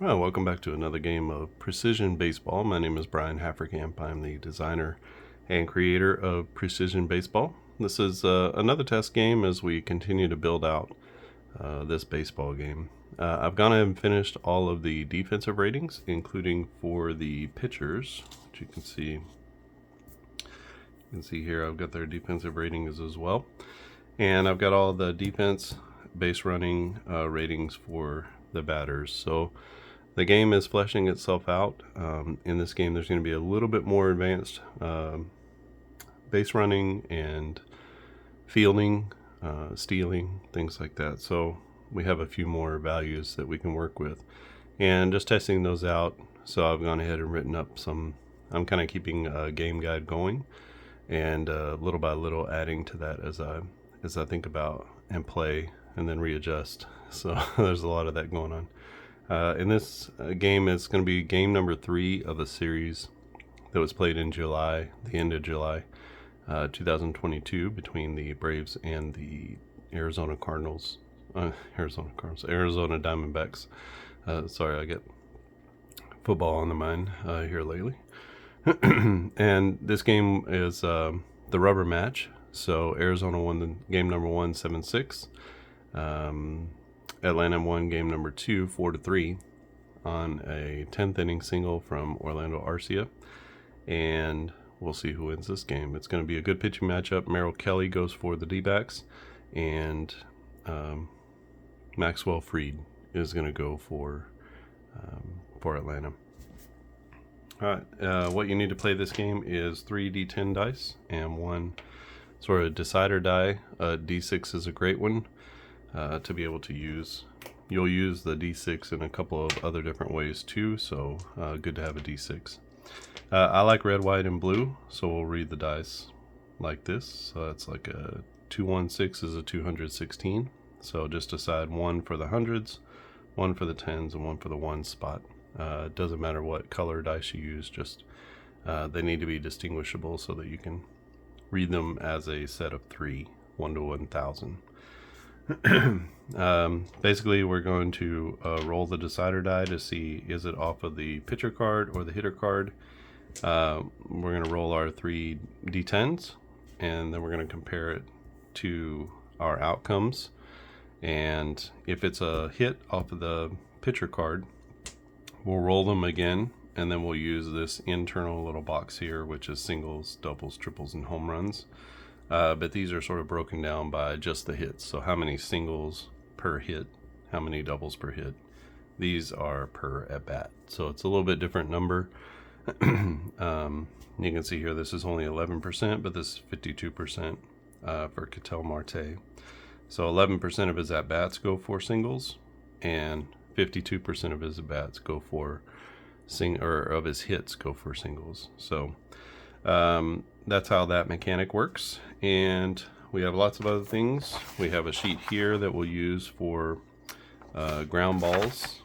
Well, welcome back to another game of Precision Baseball. My name is Brian Hafferkamp. I'm the designer and creator of Precision Baseball. This is another test game as we continue to build out this baseball game. I've gone ahead and finished all of the defensive ratings, including for the pitchers, which you can see. Here I've got their defensive ratings as well. And I've got all the defense, base running ratings for the batters. So the game is fleshing itself out. In this game, there's going to be a little bit more advanced base running and fielding, stealing, things like that. So we have a few more values that we can work with. And just testing those out, so I've gone ahead and written up some. I'm kind of keeping a game guide going, and little by little adding to that as I think about and play and then readjust. So there's a lot of that going on. In this game, it's going to be game number 3 of a series that was played in July, the end of July 2022, between the Braves and the Arizona Diamondbacks. Sorry, I get football on the mind here lately. And this game is the rubber match. So Arizona won the game number 1 7-6. Atlanta won game number 2 4-3 on a 10th inning single from Orlando Arcia, and we'll see who wins this game. It's going to be a good pitching matchup. Merrill Kelly goes for the Dbacks, and Maxwell Fried is going to go for Atlanta. All right, what you need to play this game is 3 D10 dice and 1 sort of decider die. D6 is a great one to be able to use. You'll use the D6 in a couple of other different ways too, so good to have a D6. I like red, white, and blue, so we'll read the dice like this. So that's like a 216 is a 216. So just decide 1 for the hundreds, 1 for the tens, and 1 for the 1 spot. It doesn't matter what color dice you use, just they need to be distinguishable so that you can read them as a set of 3, 1 to 1,000. Basically, we're going to roll the decider die to see is it off of the pitcher card or the hitter card. We're going to roll our 3 D10s, and then we're going to compare it to our outcomes. And if it's a hit off of the pitcher card, we'll roll them again, and then we'll use this internal little box here, which is singles, doubles, triples, and home runs. But these are sort of broken down by just the hits. So how many singles per hit, how many doubles per hit. These are per at bat. So it's a little bit different number. You can see here this is only 11%, but this is 52% for Ketel Marte. So 11% of his at bats go for singles, and 52% of his at bats go for of his hits go for singles. So that's how that mechanic works. And we have lots of other things. We have a sheet here that we'll use for ground balls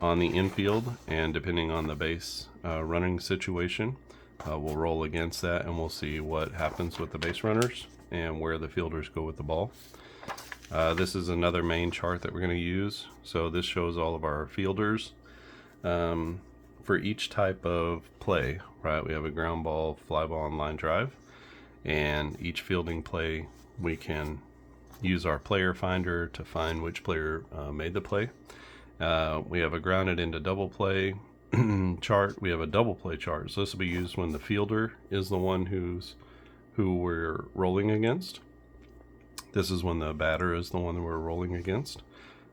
on the infield, and depending on the base running situation, we'll roll against that, and we'll see what happens with the base runners and where the fielders go with the ball. This is another main chart that we're going to use. So this shows all of our fielders for each type of play, right? We have a ground ball, fly ball, and line drive. And each fielding play, we can use our player finder to find which player made the play. We have a grounded into double play chart. We have a double play chart. So this will be used when the fielder is the one who we're rolling against. This is when the batter is the one that we're rolling against.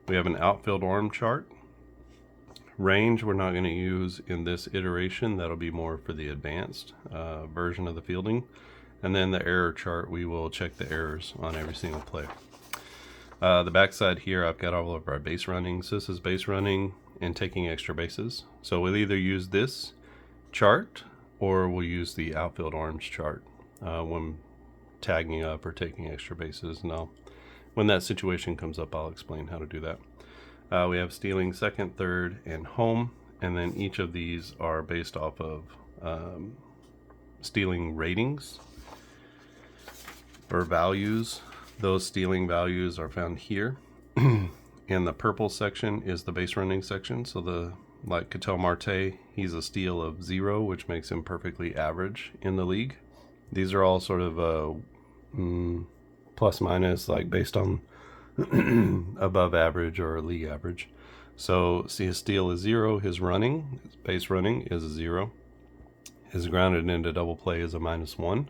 We have an outfield arm chart. Range we're not going to use in this iteration. That'll be more for the advanced version of the fielding. And then the error chart, we will check the errors on every single play. The backside here, I've got all of our base runnings. This is base running and taking extra bases. So we'll either use this chart or we'll use the outfield arms chart when tagging up or taking extra bases. Now, when that situation comes up, I'll explain how to do that. We have stealing second, third, and home, and then each of these are based off of stealing ratings or values. Those stealing values are found here. And the purple section is the base running section. So like Ketel Marte, he's a steal of 0, which makes him perfectly average in the league. These are all sort of plus minus, like based on above average or league average. So see, his steal is 0, his running, his base running is a 0. His grounded into double play is a -1,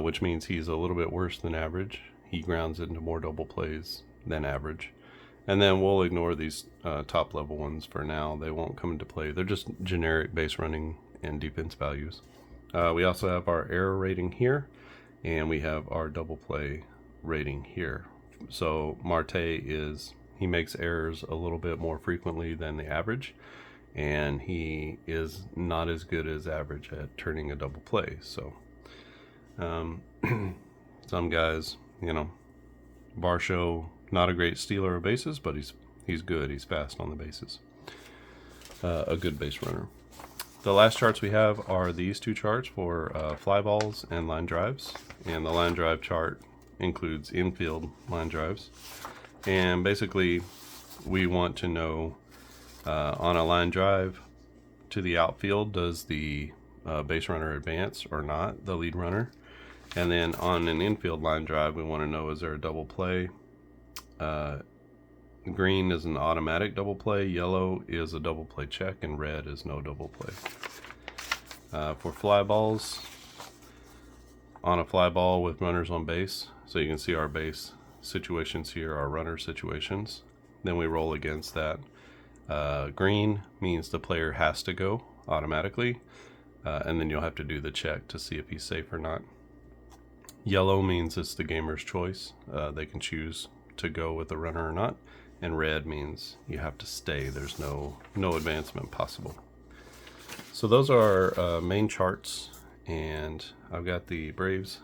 which means he's a little bit worse than average. He grounds into more double plays than average. And then we'll ignore these top level ones for now. They won't come into play. They're just generic base running and defense values. We also have our error rating here, and we have our double play rating here. So Marte he makes errors a little bit more frequently than the average, and he is not as good as average at turning a double play. So some guys, Varsho, not a great stealer of bases, but he's good. He's fast on the bases. A good base runner. The last charts we have are these two charts for fly balls and line drives, and the line drive chart includes infield line drives. And basically, we want to know on a line drive to the outfield, does the base runner advance or not, the lead runner? And then on an infield line drive, we want to know, is there a double play? Green is an automatic double play, yellow is a double play check, and red is no double play. For fly balls, on a fly ball with runners on base, so you can see our base situations here, our runner situations. Then we roll against that. Green means the player has to go automatically, and then you'll have to do the check to see if he's safe or not. Yellow means it's the gamer's choice. They can choose to go with the runner or not. And red means you have to stay. There's no advancement possible. So those are our main charts, and I've got the Braves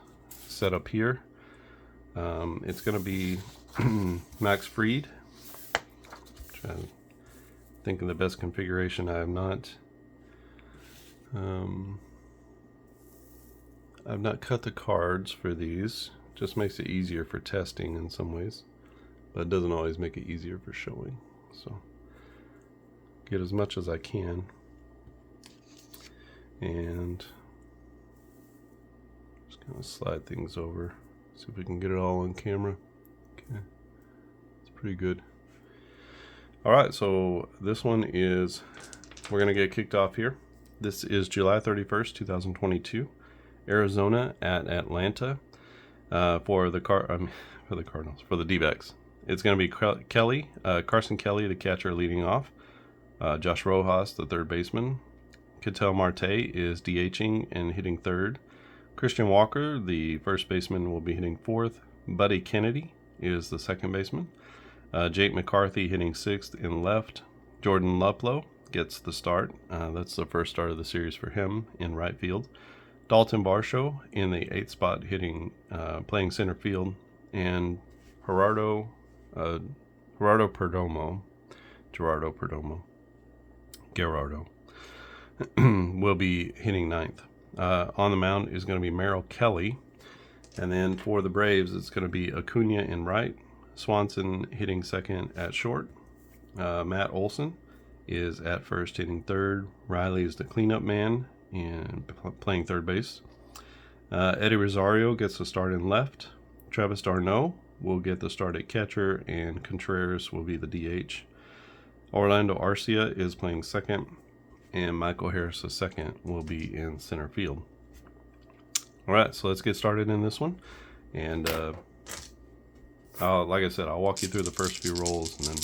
set up here. It's going to be Max Fried. Trying to think of the best configuration. I have not. I've not cut the cards for these. Just makes it easier for testing in some ways, but it doesn't always make it easier for showing. So get as much as I can, and just kind of slide things over. See if we can get it all on camera. Okay, it's pretty good. All right, so this one is, we're gonna get kicked off here. This is July 31st, 2022. Arizona at Atlanta for the Cardinals, for the D-backs. It's going to be Kelly, Carson Kelly, the catcher, leading off. Josh Rojas, the third baseman. Ketel Marte is DHing and hitting third. Christian Walker, the first baseman, will be hitting fourth. Buddy Kennedy is the second baseman. Jake McCarthy hitting sixth in left. Jordan Luplow gets the start. That's the first start of the series for him in right field. Dalton Varsho in the 8th spot, playing center field, and Gerardo Perdomo will be hitting 9th. On the mound is going to be Merrill Kelly, and then for the Braves, it's going to be Acuna in right, Swanson hitting second at short, Matt Olson is at first hitting third, Riley is the cleanup man and playing third base. Eddie Rosario gets the start in left. Travis d'Arnaud will get the start at catcher, and Contreras will be the DH. Orlando Arcia is playing second, and Michael Harris II will be in center field. All right, so let's get started in this one. And like I said, I'll walk you through the first few rolls, and then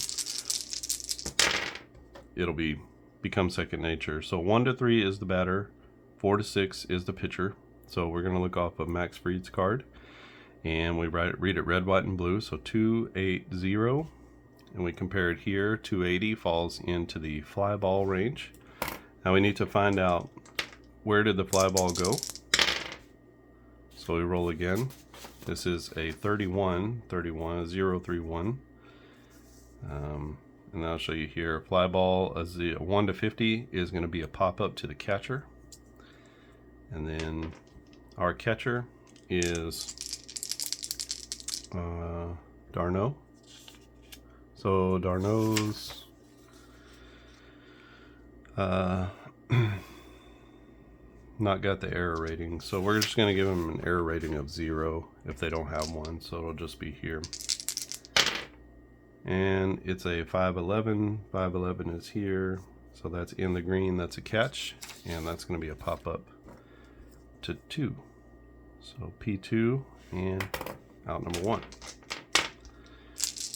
it'll become second nature. So 1 to 3 is the batter, 4 to 6 is the pitcher. So we're going to look off of Max Fried's card, and we read it red, white, and blue. So 280, and we compare it here. 280 falls into the fly ball range. Now we need to find out, where did the fly ball go? So we roll again. This is a 31, 031. And I'll show you here. Fly ball as the 1 to 50 is going to be a pop up to the catcher. And then our catcher is d'Arnaud. So d'Arnaud's not got the error rating, so we're just going to give them an error rating of 0 if they don't have one, so it'll just be here. And it's a 511. 511 is here, so that's in the green. That's a catch, and that's going to be a pop-up to 2. So P2 and out number 1.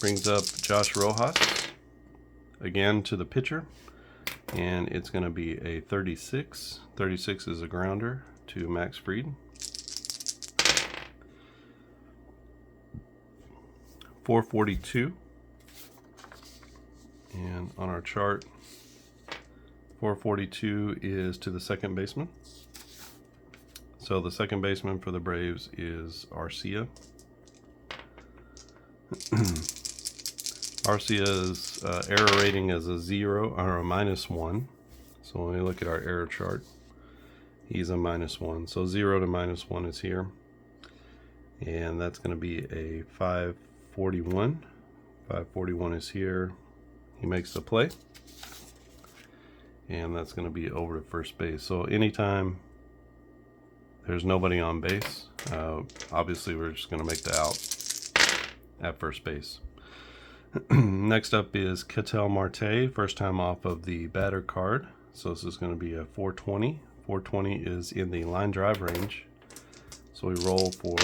Brings up Josh Rojas again to the pitcher, and it's going to be a 36. 36 is a grounder to Max Fried. 442. And on our chart, 442 is to the second baseman. So the second baseman for the Braves is Arcia. Arcia's error rating is a 0 or a -1. So when we look at our error chart, he's a -1. So 0 to -1 is here. And that's going to be a 541. 541 is here. He makes the play, and that's going to be over to first base. So anytime there's nobody on base, obviously we're just going to make the out at first base. Next up is Ketel Marte, first time off of the batter card. So this is going to be a 420. 420 is in the line drive range. So we roll for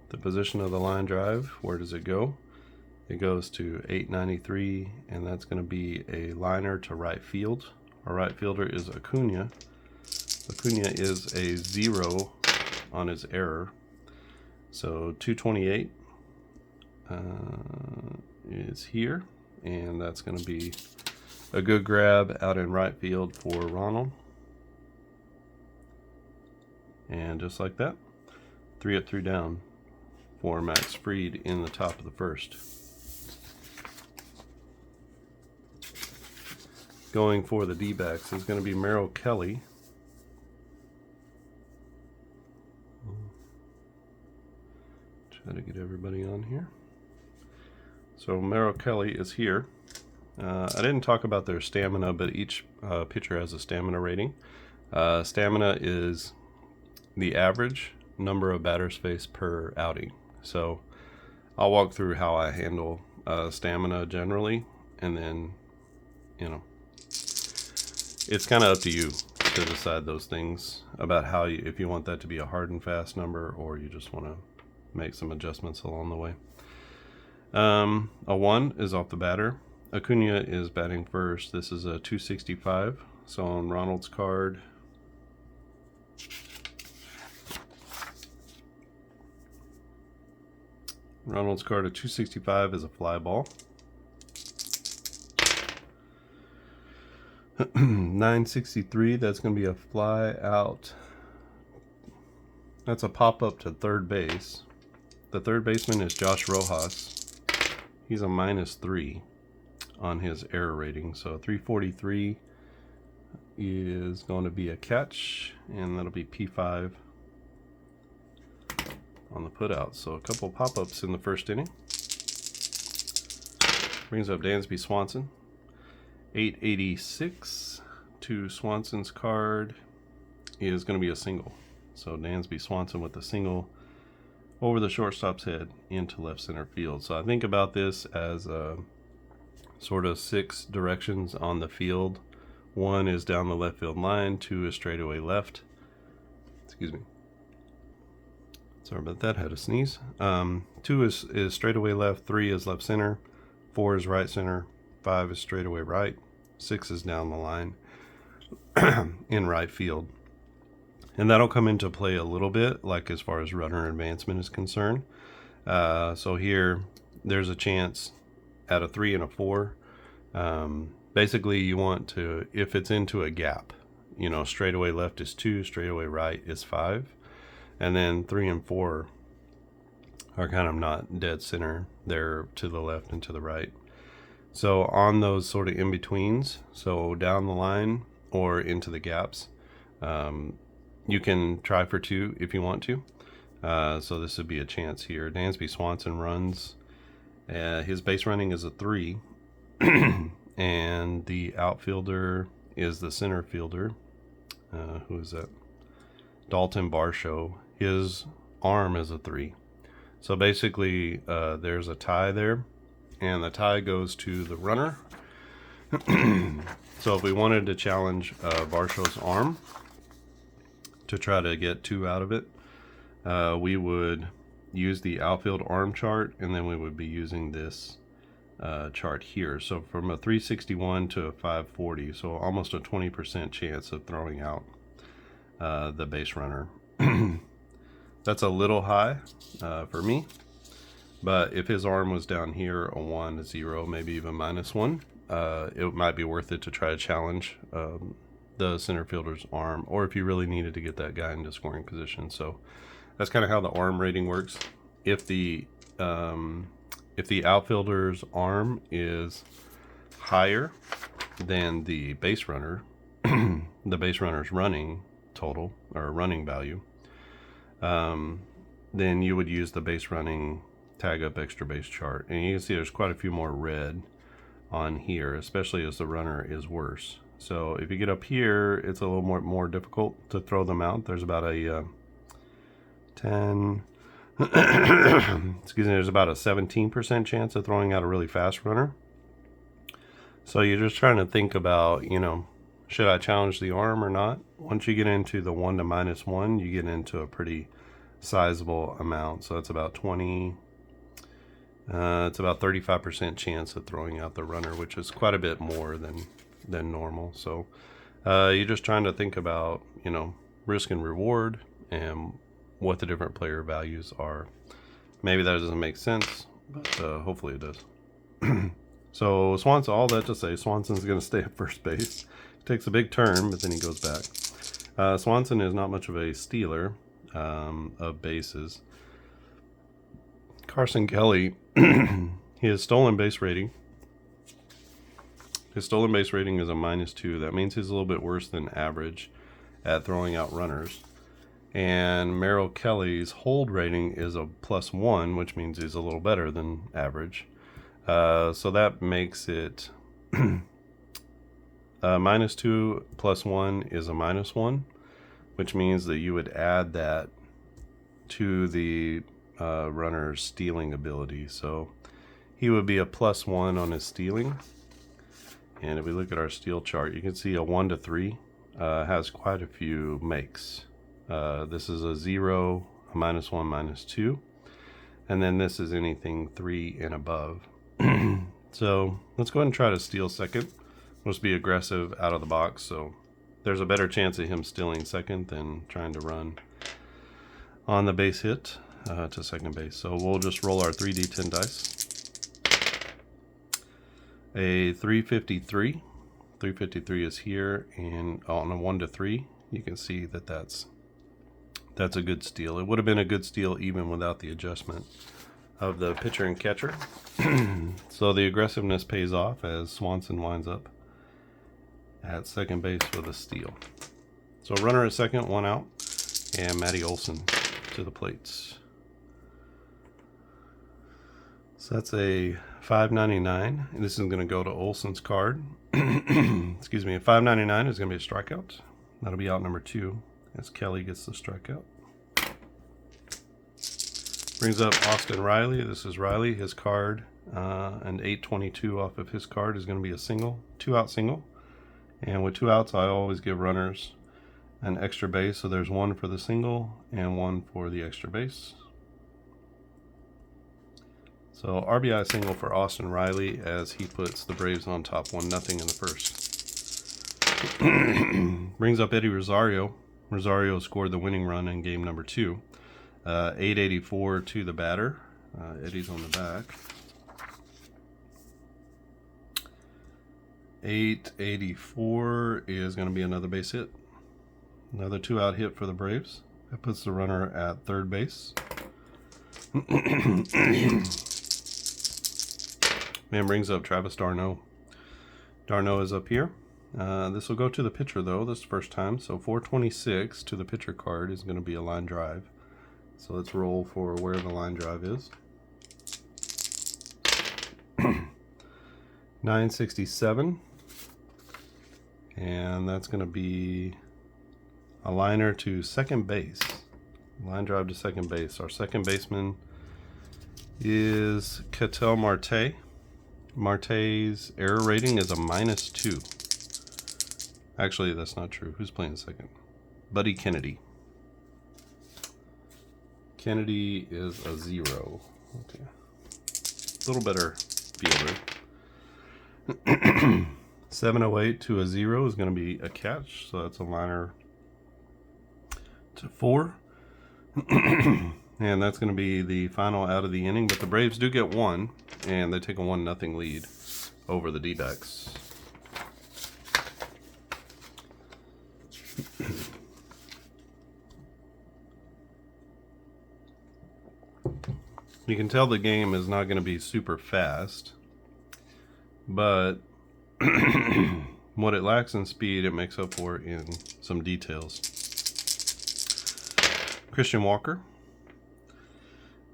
the position of the line drive. Where does it go? It goes to 893, and that's going to be a liner to right field. Our right fielder is Acuna. Acuna is a 0 on his error. So 228 is here, and that's going to be a good grab out in right field for Ronald. And just like that, 3 up, 3 down for Max Fried in the top of the first. Going for the D-backs is going to be Merrill Kelly. Try to get everybody on here. So Merrill Kelly is here. I didn't talk about their stamina, but each pitcher has a stamina rating. Stamina is the average number of batters faced per outing. So I'll walk through how I handle stamina generally, and then, you know, it's kind of up to you to decide those things about how you, if you want that to be a hard and fast number, or you just want to make some adjustments along the way. A 1 is off the batter. Acuna is batting first. This is a 265. So on Ronald's card, a 265 is a fly ball. 963, that's going to be a fly out. That's a pop-up to third base. The third baseman is Josh Rojas. He's a -3 on his error rating. So 343 is going to be a catch, and that'll be P5 on the putout. So a couple pop-ups in the first inning. Brings up Dansby Swanson. 886 to Swanson's card is going to be a single. So Dansby Swanson with a single over the shortstop's head into left center field. So I think about this as sort of 6 directions on the field. 1 is down the left field line, 2 is straightaway left. Excuse me. Sorry about that, had a sneeze. 2 is straightaway left, 3 is left center, 4 is right center, 5 is straightaway right, 6 is down the line in right field. And that'll come into play a little bit, like as far as runner advancement is concerned. So here, there's a chance at a 3 and a 4. Basically, you want to, if it's into a gap, you know, straightaway left is 2, straightaway right is 5. And then 3 and 4 are kind of not dead center. They're to the left and to the right. So on those sort of in-betweens, so down the line or into the gaps, you can try for 2 if you want to. So this would be a chance here. Dansby Swanson runs. His base running is a 3. And the outfielder is the center fielder. Who is that? Dalton Varsho. His arm is a 3. So basically, there's a tie there, and the tie goes to the runner. So if we wanted to challenge Varsho's arm to try to get 2 out of it, we would use the outfield arm chart, and then we would be using this chart here. So from a 361 to a 540, so almost a 20% chance of throwing out the base runner. That's a little high for me, but if his arm was down here, a 1, a 0, maybe even -1, it might be worth it to try to challenge the center fielder's arm, or if you really needed to get that guy into scoring position. So that's kind of how the arm rating works. If the outfielder's arm is higher than the base runner, the base runner's running total or running value, then you would use the base running tag up extra base chart. And you can see there's quite a few more red on here, especially as the runner is worse. So if you get up here, it's a little more difficult to throw them out. There's about a 10 excuse me, there's about a 17% chance of throwing out a really fast runner. So you're just trying to think about, you know, should I challenge the arm or not? Once you get into the 1 to -1, you get into a pretty sizable amount. So it's about 20, it's about 35% chance of throwing out the runner, which is quite a bit more than normal. So you're just trying to think about, you know, risk and reward and what the different player values are. Maybe that doesn't make sense, but hopefully it does. So Swanson, all that to say, Swanson's going to stay at first base. Takes a big turn, but then he goes back. Swanson is not much of a stealer of bases. Carson Kelly, his stolen base rating. His stolen base rating is a -2. That means he's a little bit worse than average at throwing out runners. And Merrill Kelly's hold rating is a +1, which means he's a little better than average. So that makes it -2 + 1 is a -1, which means that you would add that to the runner's stealing ability. So he would be a +1 on his stealing. And if we look at our steal chart, you can see a 1 to 3 has quite a few makes. This is a 0, a -1, -2, and then this is anything 3 and above. So let's go ahead and try to steal second. Let's be aggressive out of the box, so there's a better chance of him stealing second than trying to run on the base hit to second base. So we'll just roll our 3d10 dice. A 353. 353 is here, and on a 1 to 3, you can see that that's a good steal. It would have been a good steal even without the adjustment of the pitcher and catcher. So the aggressiveness pays off as Swanson winds up at second base with a steal. So runner at second, 1 out, and Matty Olson to the plates. So that's a 599, and this is going to go to Olson's card. Excuse me, a 599 is going to be a strikeout. That'll be out number 2 as Kelly gets the strikeout. Brings up Austin Riley. This is Riley. His card, an 822 off of his card is going to be a single, 2-out single. And with 2 outs, I always give runners an extra base. So there's 1 for the single and 1 for the extra base. So RBI single for Austin Riley as he puts the Braves on top 1-0 in the first. Brings up Eddie Rosario. Rosario scored the winning run in game number 2. 884 to the batter. Eddie's on the back. 884 is going to be another base hit. Another 2-out hit for the Braves. That puts the runner at third base. Man, brings up Travis d'Arnaud. d'Arnaud is up here. This will go to the pitcher, though, this first time. So 426 to the pitcher card is going to be a line drive. So let's roll for where the line drive is. 967. And that's going to be a liner to second base. Line drive to second base. Our second baseman is Ketel Marte. Marte's error rating is a -2. Actually, that's not true. Who's playing second? Buddy Kennedy. Kennedy is a 0. Okay. A little better fielder. 708 to a 0 is going to be a catch, so that's a liner to 4. And that's going to be the final out of the inning, but the Braves do get 1, and they take a 1-0 lead over the D-backs. You can tell the game is not going to be super fast, but what it lacks in speed, it makes up for in some details. Christian Walker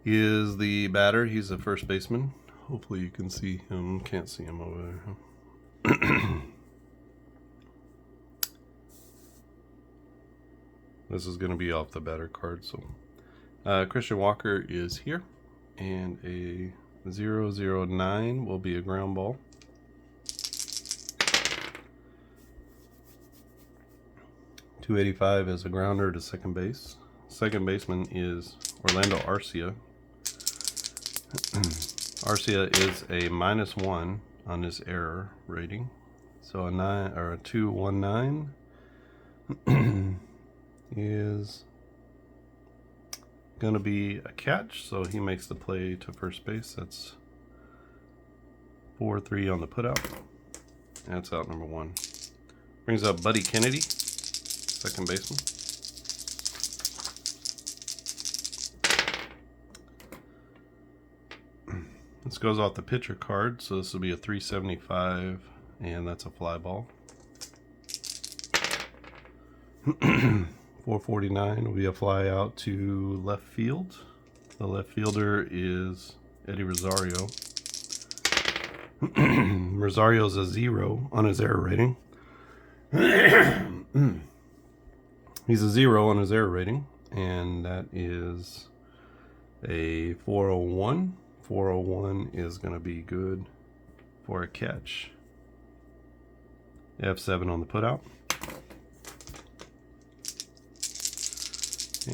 is the batter. He's the first baseman. Hopefully you can see him. Can't see him over there. This is going to be off the batter card. So Christian Walker is here, and a 009 will be a ground ball. .285 is a grounder to second base. Second baseman is Orlando Arcia. Arcia is a -1 on his error rating, so a 219 is going to be a catch, so he makes the play to first base. That's 4-3 on the putout. That's out number 1. Brings up Buddy Kennedy, second baseman. This goes off the pitcher card, so this will be a 375, and that's a fly ball. 449 will be a fly out to left field. The left fielder is Eddie Rosario. Rosario's a 0 on his error rating. He's a 0 on his error rating, and that is a 401. 401 is going to be good for a catch. F7 on the putout.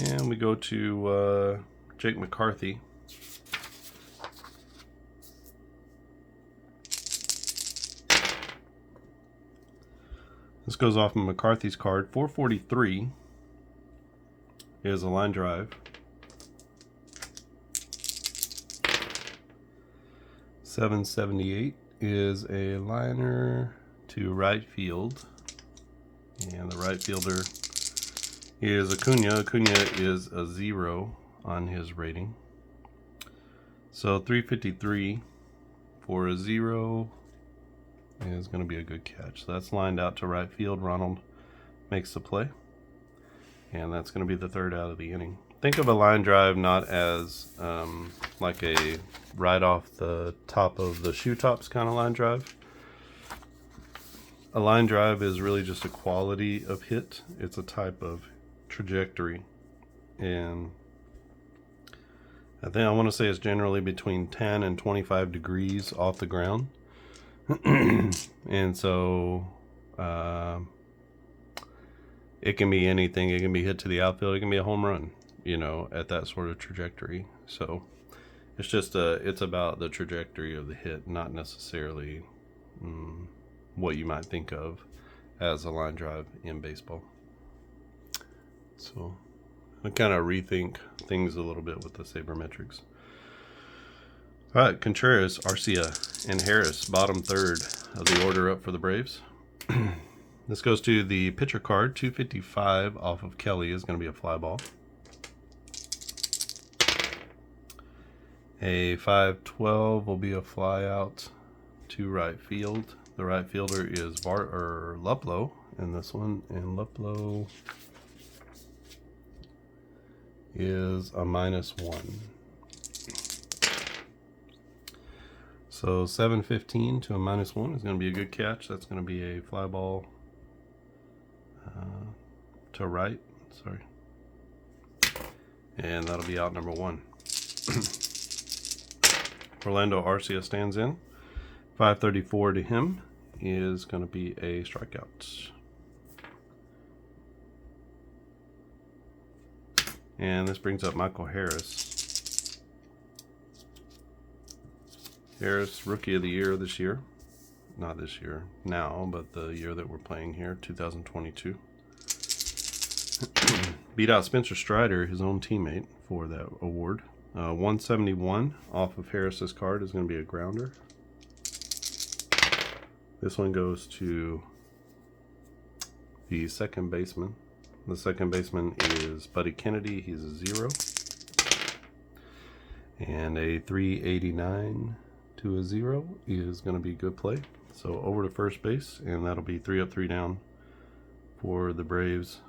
And we go to Jake McCarthy. This goes off of McCarthy's card. 443 is a line drive. 778 is a liner to right field, and the right fielder is Acuna. Acuna is a 0 on his rating, so 353 for a 0 is going to be a good catch. So that's lined out to right field. Ronald makes the play, and that's going to be the third out of the inning. Think of a line drive not as like a right off the top of the shoe tops kind of line drive. A line drive is really just a quality of hit. It's a type of trajectory, and I want to say it's generally between 10 and 25 degrees off the ground. And so it can be anything. It can be hit to the outfield. It can be a home run, you know, at that sort of trajectory. So it's just it's about the trajectory of the hit, not necessarily what you might think of as a line drive in baseball. So I kind of rethink things a little bit with the sabermetrics. All right, Contreras, Arcia, and Harris, bottom third of the order up for the Braves. This goes to the pitcher card. 255 off of Kelly is going to be a fly ball. A 512 will be a fly out to right field. The right fielder is Luplow in this one, and Luplow is a -1. So 715 to a -1 is going to be a good catch. That's going to be a fly ball to right, sorry. And that'll be out number 1. Orlando Arcia stands in. 534 to him is going to be a strikeout. And this brings up Michael Harris. Harris, Rookie of the Year this year. Not this year, now, but the year that we're playing here, 2022. Beat out Spencer Strider, his own teammate, for that award. 171 off of Harris's card is going to be a grounder. This one goes to the second baseman. The second baseman is Buddy Kennedy. He's a 0. And a 389 to a 0 is going to be good play. So over to first base, and that'll be 3 up, 3 down for the Braves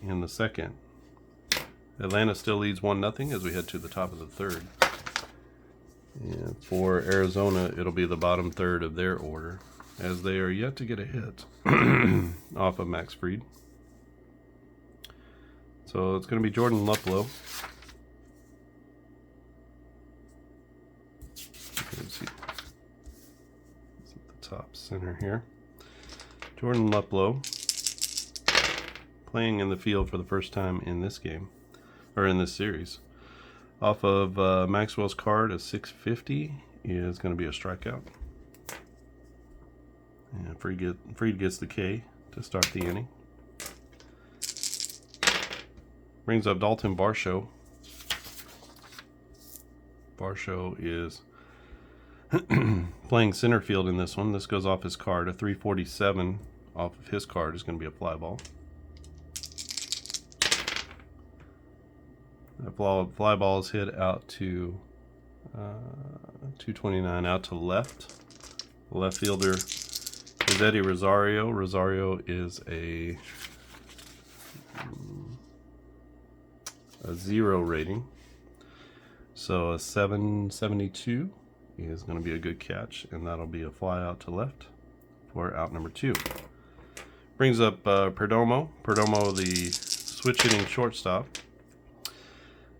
in the second. Atlanta still leads 1-0 as we head to the top of the third. And for Arizona, it'll be the bottom third of their order, as they are yet to get a hit off of Max Fried. So it's going to be Jordan Luplow. Let's see. It's at the top center here. Jordan Luplow playing in the field for the first time in this game, or in this series. Off of Maxwell's card, a 650 is going to be a strikeout. And Fried gets the K to start the inning. Brings up Dalton Varsho. Varsho is playing center field in this one. This goes off his card. A 347 off of his card is going to be a fly ball. That fly ball is hit out to 229 out to left. The left fielder is Eddie Rosario. Rosario is a 0 rating. So a 772 is going to be a good catch, and that'll be a fly out to left for out number 2. Brings up Perdomo. Perdomo, the switch hitting shortstop.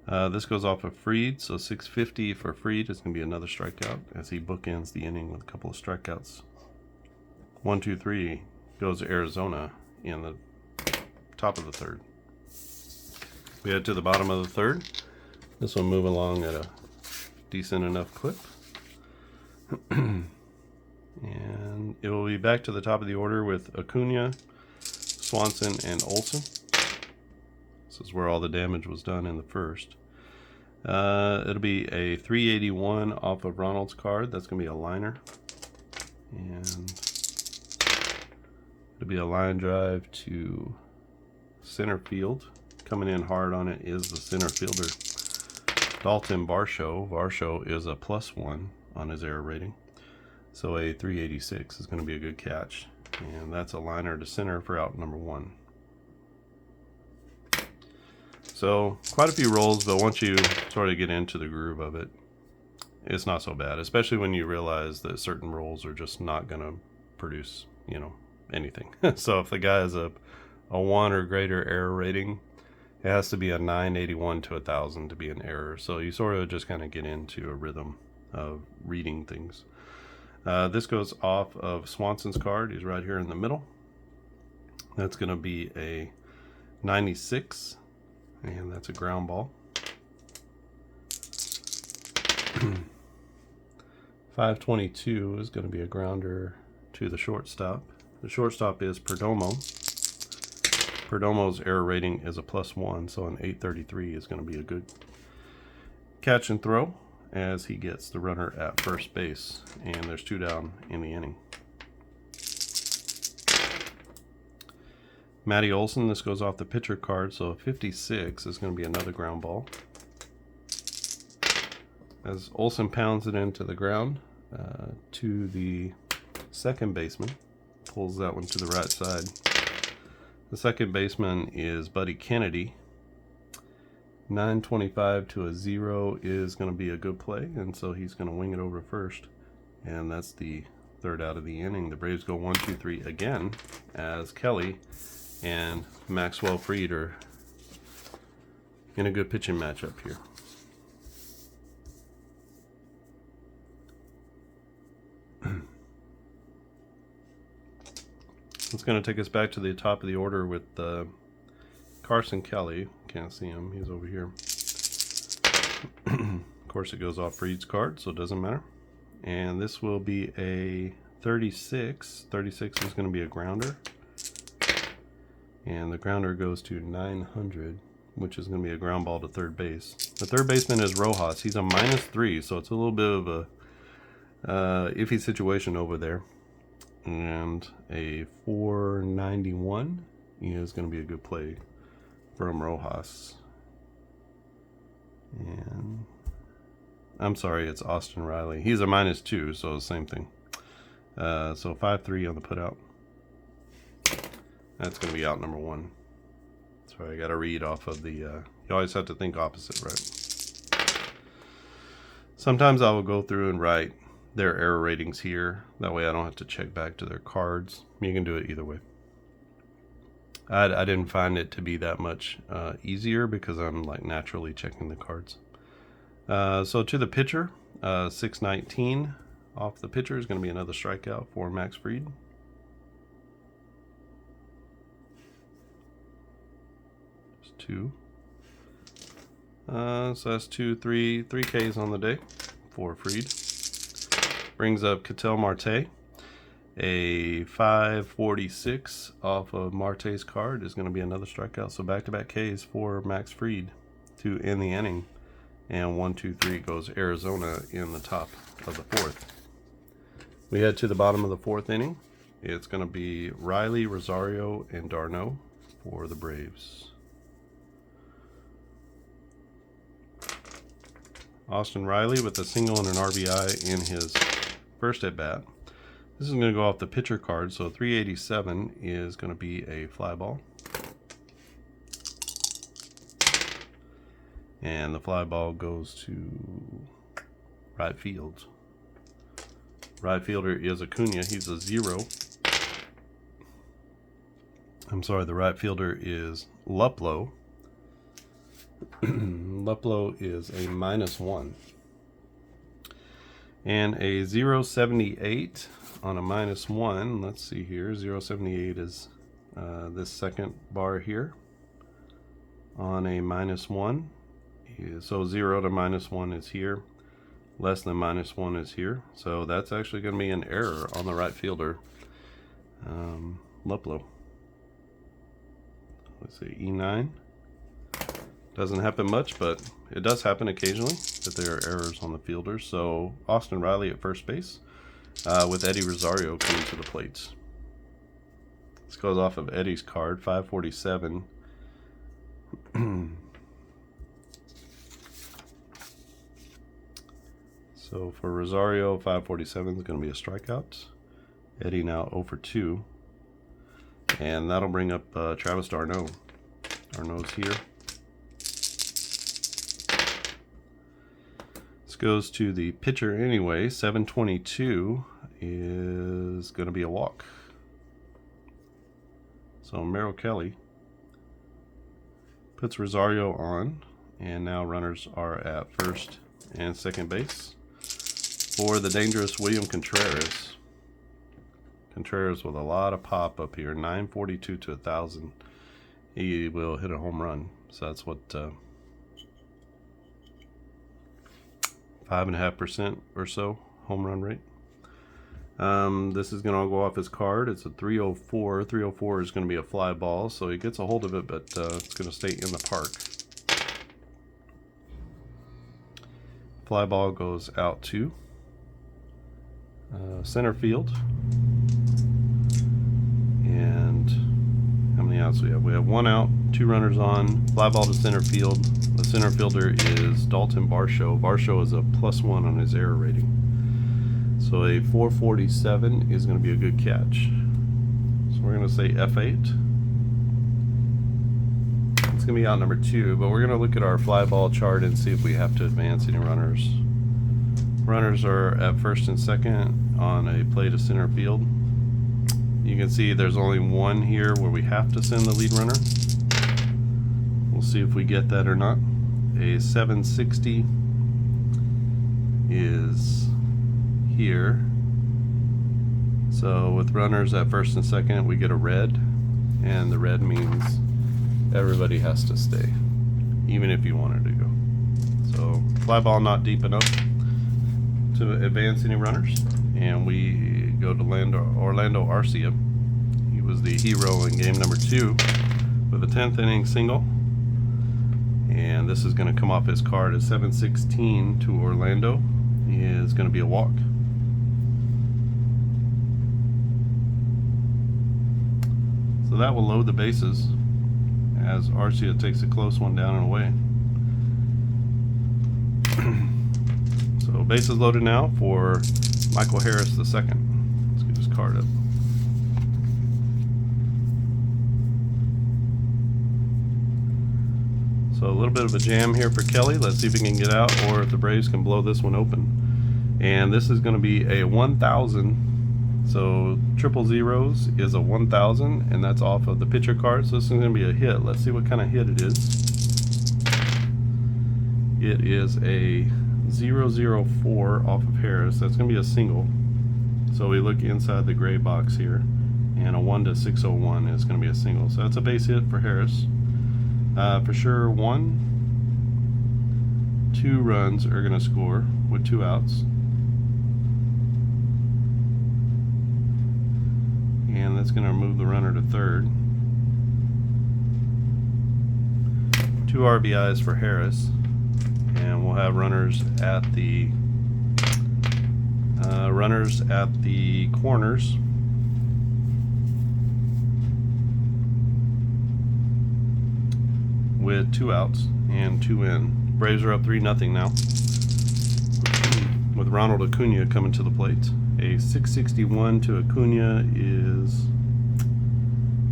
This goes off of Fried, so 650 for Fried is going to be another strikeout as he bookends the inning with a couple of strikeouts. 1, 2, 3 goes to Arizona in the top of the third. We head to the bottom of the third. This one moving along at a decent enough clip. And it will be back to the top of the order with Acuna, Swanson, and Olsen. This is where all the damage was done in the first. It'll be a 381 off of Ronald's card. That's going to be a liner. And it'll be a line drive to center field. Coming in hard on it is the center fielder, Dalton Varsho. Varsho is a +1 on his error rating. So a 386 is going to be a good catch. And that's a liner to center for out number 1. So quite a few rolls, but once you sort of get into the groove of it, it's not so bad, especially when you realize that certain rolls are just not going to produce, anything. So if the guy has a 1 or greater error rating, it has to be a 981 to 1000 to be an error. So you sort of just kind of get into a rhythm of reading things. This goes off of Swanson's card. He's right here in the middle. That's going to be a 96, and that's a ground ball. 522 is going to be a grounder to the shortstop. The shortstop is Perdomo. Perdomo's error rating is a +1, so an 833 is going to be a good catch and throw as he gets the runner at first base, and there's 2 down in the inning. Matty Olson, this goes off the pitcher card, so 56 is going to be another ground ball. As Olson pounds it into the ground to the second baseman, pulls that one to the right side. The second baseman is Buddy Kennedy. 925 to a 0 is going to be a good play, and so he's going to wing it over first. And that's the third out of the inning. The Braves go 1, 2, 3 again as Kelly and Maxwell Fried are in a good pitching matchup here. It's going to take us back to the top of the order with Merrill Kelly. Can't see him, he's over here. Of course it goes off Fried's card, so it doesn't matter. And this will be a 36. 36 is going to be a grounder. And the grounder goes to 900, which is going to be a ground ball to third base. The third baseman is Rojas. He's a -3, so it's a little bit of a iffy situation over there. And a 491 is going to be a good play from Rojas. And I'm sorry, it's Austin Riley. He's a -2, so same thing. So 5-3 on the putout. That's going to be out number 1. So I got to read off of the. You always have to think opposite, right? Sometimes I will go through and write their error ratings here. That way I don't have to check back to their cards. You can do it either way. I didn't find it to be that much easier because I'm like naturally checking the cards. So to the pitcher, 619 off the pitcher is going to be another strikeout for Max Fried. Just 2. So that's 3 Ks on the day for Fried. Brings up Ketel Marte. A 546 off of Marte's card is going to be another strikeout. So back-to-back Ks for Max Fried to end the inning. And 1, 2, 3 goes Arizona in the top of the 4th. We head to the bottom of the 4th inning. It's going to be Riley, Rosario, and d'Arnaud for the Braves. Austin Riley with a single and an RBI in his first at bat. This is going to go off the pitcher card, so 387 is going to be a fly ball. And the fly ball goes to right field. Right fielder is Acuna. He's a 0. I'm sorry, the right fielder is Luplow. Luplow is a -1. And a 078 on a -1. Let's see here. 078 is this second bar here on a -1. So 0 to -1 is here. Less than -1 is here. So that's actually going to be an error on the right fielder, Luplow. Let's see, E9. Doesn't happen much, but it does happen occasionally that there are errors on the fielders. So Austin Riley at first base with Eddie Rosario coming to the plates. This goes off of Eddie's card, 547. So for Rosario, 547 is going to be a strikeout. Eddie now 0 for 2. And that'll bring up Travis d'Arnaud. d'Arnaud's here. This goes to the pitcher anyway. 722 is going to be a walk. So Merrill Kelly puts Rosario on, and now runners are at first and second base for the dangerous William Contreras. Contreras with a lot of pop up here, 942 to 1,000. He will hit a home run. So that's what 5.5% or so home run rate. This is going to go off his card. It's a 304. 304 is going to be a fly ball, so he gets a hold of it, but it's going to stay in the park. Fly ball goes out to center field. And how many outs do we have? We have 1 out, 2 runners on. Fly ball to center field. The center fielder is Dalton Varsho. Varsho is a +1 on his error rating. So a 447 is going to be a good catch. So we're going to say F8. It's going to be out number 2, but we're going to look at our fly ball chart and see if we have to advance any runners. Runners are at first and second on a play to center field. You can see there's only one here where we have to send the lead runner. We'll see if we get that or not. A 760 is here. So with runners at first and second, we get a red, and the red means everybody has to stay, even if you wanted to go. So fly ball not deep enough to advance any runners, and we go to Orlando Arcia. He was the hero in game number 2 with a 10th inning single, and this is going to come off his card at 716 to Orlando. He is going to be a walk. So that will load the bases as Arcia takes a close one down and away. So bases loaded now for Michael Harris II. Let's get his card up. So a little bit of a jam here for Kelly. Let's see if he can get out, or if the Braves can blow this one open. And this is going to be a 1,000. So triple zeros is a 1,000, and that's off of the pitcher card. So this is going to be a hit. Let's see what kind of hit it is. It is a 004 off of Harris. That's going to be a single. So we look inside the gray box here, and a 1 to 601 is going to be a single. So that's a base hit for Harris. For sure, 2 runs are going to score with 2 outs. And that's going to move the runner to third. 2 RBIs for Harris, and we'll have runners at the corners. With 2 outs and 2 in. Braves are up 3-0 now, with Ronald Acuna coming to the plate. A 661 to Acuna is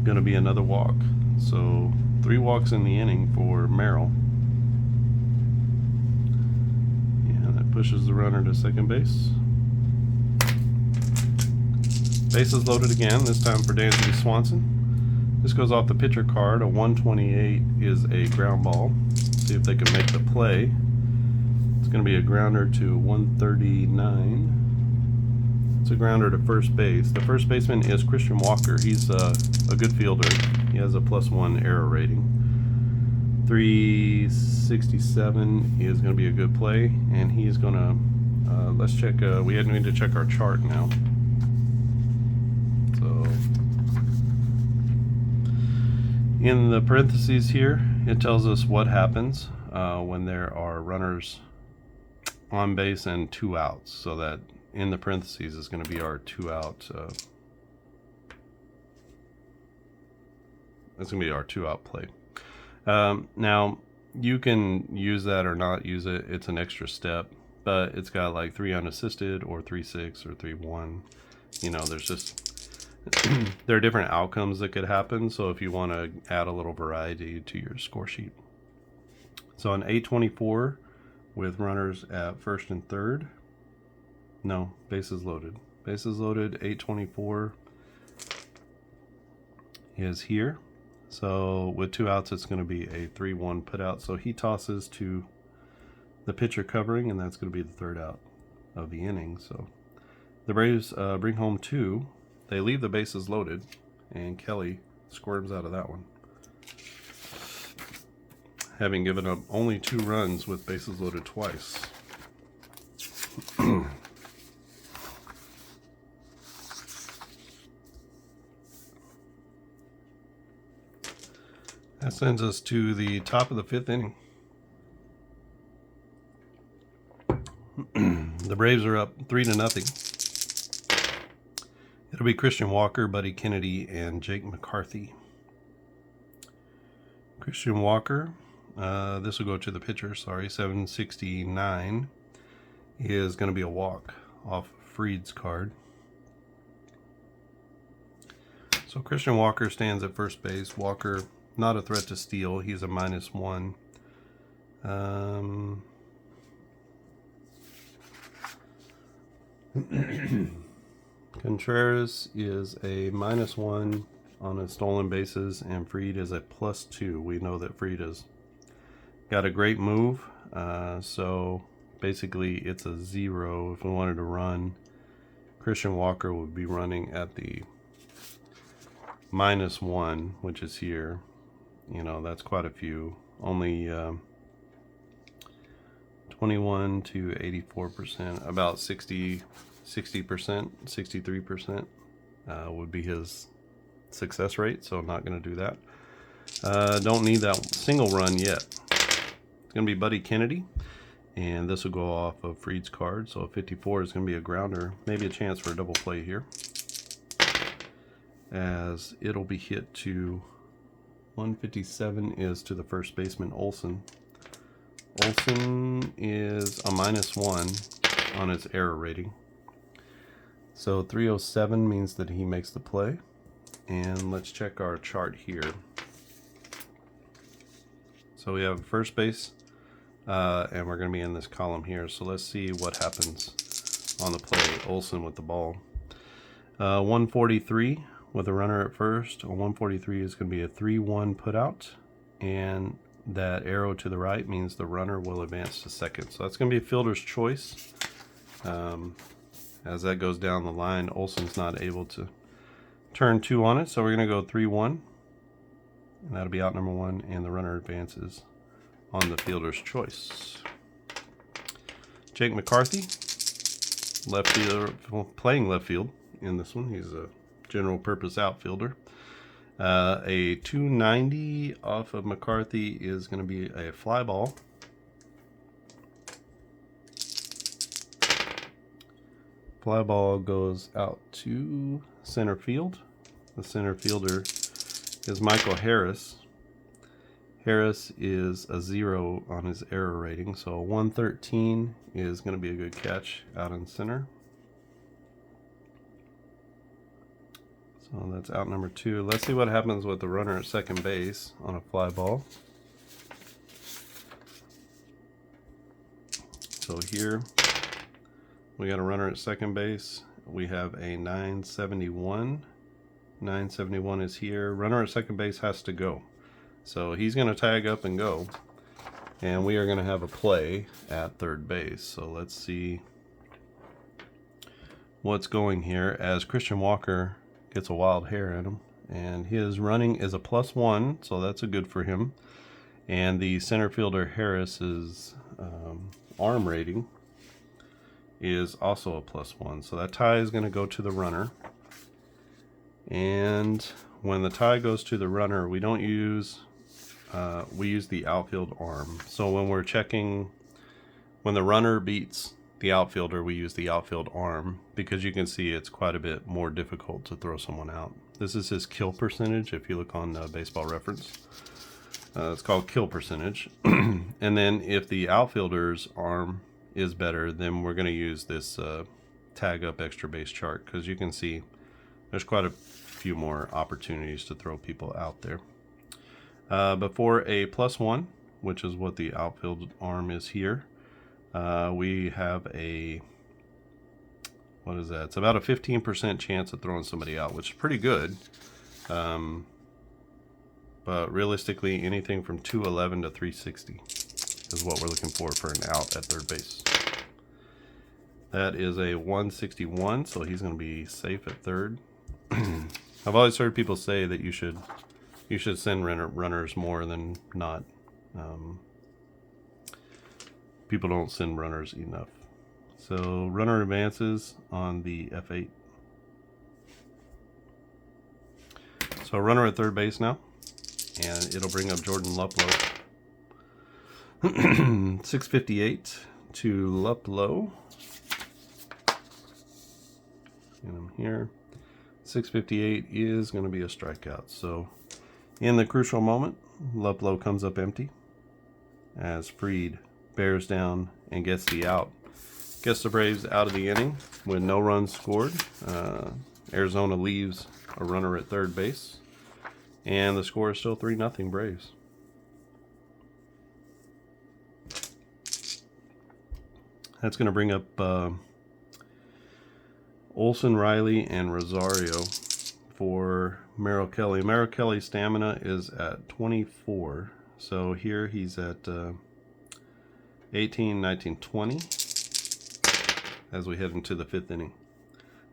going to be another walk. So 3 walks in the inning for Merrill. And that pushes the runner to second base. Bases loaded again, this time for Dansby Swanson. This goes off the pitcher card. A 128 is a ground ball. See if they can make the play. It's going to be a grounder to 139. It's a grounder to first base. The first baseman is Christian Walker. He's a good fielder. He has a +1 error rating. 367 is going to be a good play, and he's going to let's check. We need to check our chart now. So in the parentheses here, it tells us what happens when there are runners on base and 2 outs. So that in the parentheses is going to be our 2 out. That's going to be our 2 out play. Now you can use that or not use it. It's an extra step, but it's got like 3 unassisted or 3-6 or 3-1. You know, there's just there are different outcomes that could happen. So if you want to add a little variety to your score sheet. So an 824 with runners at first and third. No, bases loaded. Bases loaded, 824 is here. So with 2 outs, it's going to be a 3-1 put out. So he tosses to the pitcher covering, and that's going to be the 3rd out of the inning. So the Braves bring home 2. They leave the bases loaded, and Kelly squirms out of that one, having given up only 2 runs with bases loaded twice. That sends us to the top of the 5th inning. The Braves are up 3-0. It'll be Christian Walker, Buddy Kennedy, and Jake McCarthy. Christian Walker, this will go to the pitcher, 769, is going to be a walk off Freed's card. So Christian Walker stands at first base. Walker, not a threat to steal. He's a -1. Contreras is a -1 on his stolen bases, and Fried is a +2. We know that Fried has got a great move, so basically it's a 0. If we wanted to run, Christian Walker would be running at the -1, which is here. You know, that's quite a few. Only 21 to 84%, about 60%, 63% would be his success rate, so I'm not going to do that. Don't need that single run yet. It's going to be Buddy Kennedy, and this will go off of Fried's card, so a 54 is going to be a grounder, maybe a chance for a double play here, as it'll be hit to 157 is to the first baseman Olson. Olson is a -1 on his error rating. So 307 means that he makes the play. And let's check our chart here. So we have first base, and we're going to be in this column here. So let's see what happens on the play. Olson with the ball. 143 with a runner at first. A 143 is going to be a 3-1 put out, and that arrow to the right means the runner will advance to second. So that's going to be a fielder's choice. As that goes down the line, Olson's not able to turn 2 on it, so we're going to go 3-1, and that'll be out number 1, and the runner advances on the fielder's choice. Jake McCarthy, left fielder, playing left field in this one. He's a general purpose outfielder. A 290 off of McCarthy is going to be a fly ball. Fly ball goes out to center field. The center fielder is Michael Harris. Harris is a 0 on his error rating, so 113 is going to be a good catch out in center. So that's out number 2. Let's see what happens with the runner at second base on a fly ball. So here we got a runner at second base. We have a 971. 971 is here. Runner at second base has to go. So he's going to tag up and go. And we are going to have a play at third base. So let's see what's going here as Christian Walker gets a wild hair in him. And his running is a +1, so that's a good for him. And the center fielder Harris's arm rating is also a +1. So that tie is going to go to the runner. And when the tie goes to the runner, we don't use, we use the outfield arm. So when we're checking, when the runner beats the outfielder, we use the outfield arm, because you can see it's quite a bit more difficult to throw someone out. This is his kill percentage. If you look on Baseball Reference, it's called kill percentage. And then if the outfielder's arm is better, then we're going to use this tag up extra base chart, because you can see there's quite a few more opportunities to throw people out there. But for a +1, which is what the outfield arm is here, we have a, what is that? It's about a 15% chance of throwing somebody out, which is pretty good. But realistically, anything from 211 to 360 is what we're looking for an out at third base. That is a 161, so he's going to be safe at third. I've always heard people say that you should send runners more than not. People don't send runners enough. So runner advances on the F8. So runner at third base now, and it'll bring up Jordan Luplow. 658 to Luplow. And I'm here. 658 is going to be a strikeout. So in the crucial moment, Luplow comes up empty as Fried bears down and gets the out. Gets the Braves out of the inning with no runs scored. Arizona leaves a runner at third base, and the score is still 3-0 Braves. That's going to bring up Olson, Riley, and Rosario for Merrill Kelly. Merrill Kelly's stamina is at 24. So here he's at 18, 19, 20 as we head into the 5th inning.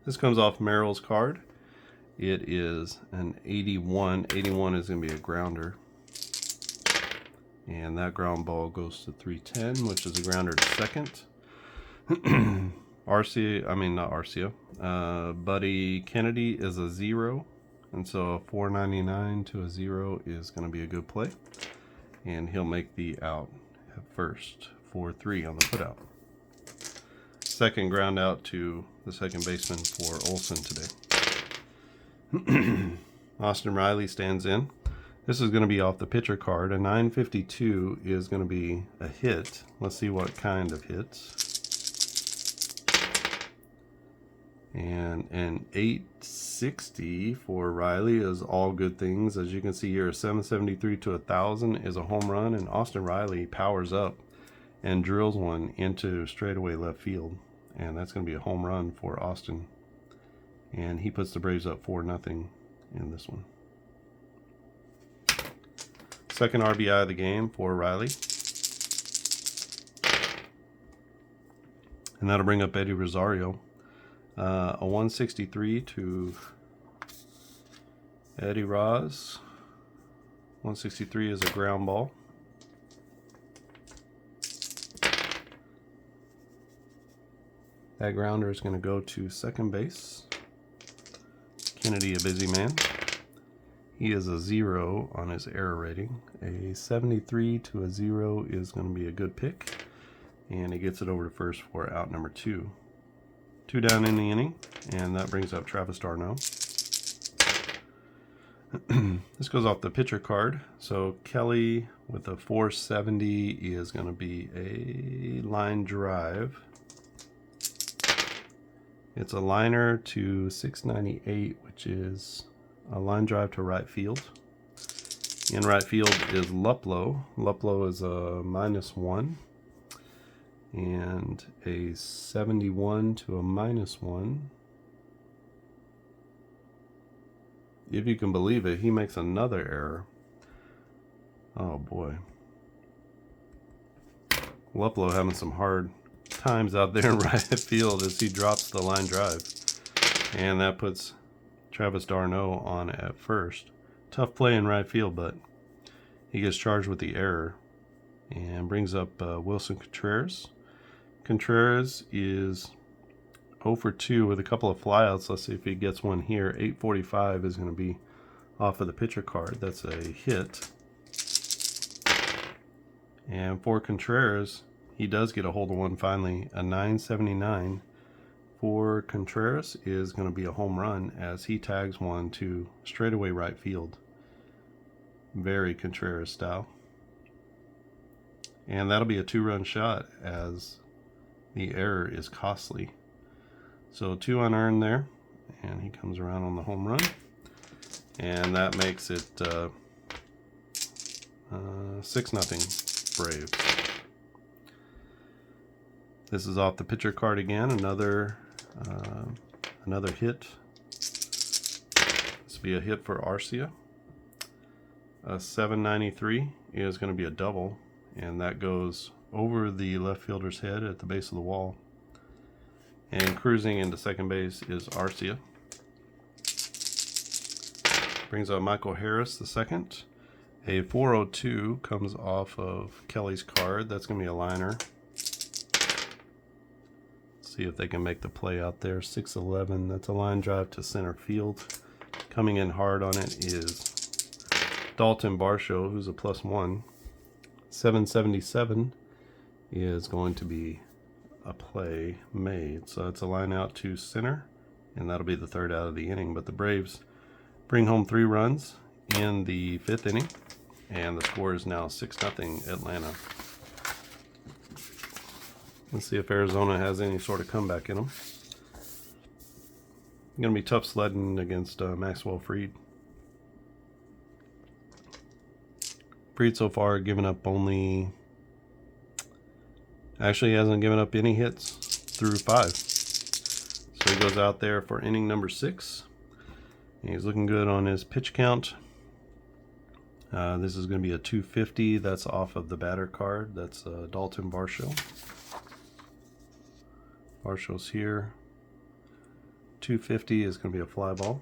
This comes off Merrill's card. It is an 81. 81 is going to be a grounder. And that ground ball goes to 310, which is a grounder to second. Buddy Kennedy is a 0. And so a 499 to a 0 is going to be a good play. And he'll make the out at first. 4-3 on the putout. Second ground out to the second baseman for Olson today. Austin Riley stands in. This is going to be off the pitcher card. A 952 is going to be a hit. Let's see what kind of hits. And an 860 for Riley is all good things. As you can see here, a 773 to 1,000 is a home run, and Austin Riley powers up and drills one into straightaway left field. And that's going to be a home run for Austin. And he puts the Braves up 4-0 in this one. Second RBI of the game for Riley. And that'll bring up Eddie Rosario. A 163 to Eddie Roz. 163 is a ground ball. That grounder is going to go to second base. Kennedy, a busy man. He is a 0 on his error rating. A 73 to a 0 is going to be a good pick. And he gets it over to first for out number 2. 2 down in the inning, and that brings up Travis d'Arnaud. This goes off the pitcher card. So Kelly with a 470 is going to be a line drive. It's a liner to 698, which is a line drive to right field. In right field is Luplow. Luplow is a -1. And a 71 to a -1. If you can believe it, he makes another error. Oh boy. Luplow having some hard times out there in right field as he drops the line drive. And that puts Travis d'Arnaud on at first. Tough play in right field, but he gets charged with the error and brings up Wilson Contreras. Contreras is 0 for 2 with a couple of flyouts. Let's see if he gets one here. 845 is going to be off of the pitcher card. That's a hit. And for Contreras, he does get a hold of one finally. A 979 for Contreras is going to be a home run as he tags one to straightaway right field. Very Contreras style. And that'll be a 2-run shot as the error is costly. So 2 unearned there, and he comes around on the home run. And that makes it 6-0 Braves. This is off the pitcher card again. Another hit. This will be a hit for Arcia. A 793 is going to be a double, and that goes over the left fielder's head at the base of the wall. And cruising into second base is Arcia. Brings up Michael Harris the second. A 402 comes off of Kelly's card. That's going to be a liner. See if they can make the play out there. 611. That's a line drive to center field. Coming in hard on it is Dalton Varsho, who's a +1. 777 is going to be a play made. So it's a line out to center, and that'll be the third out of the inning. But the Braves bring home 3 runs in the 5th inning, and the score is now 6-0 Atlanta. Let's see if Arizona has any sort of comeback in them. Going to be tough sledding against Maxwell Fried. Fried so far given up only... Actually, he hasn't given up any hits through 5. So So he goes out there for inning number 6. He's looking good on his pitch count. This is going to be a 250. That's off of the batter card. That's Dalton Varsho. Varsho's here. 250 is going to be a fly ball.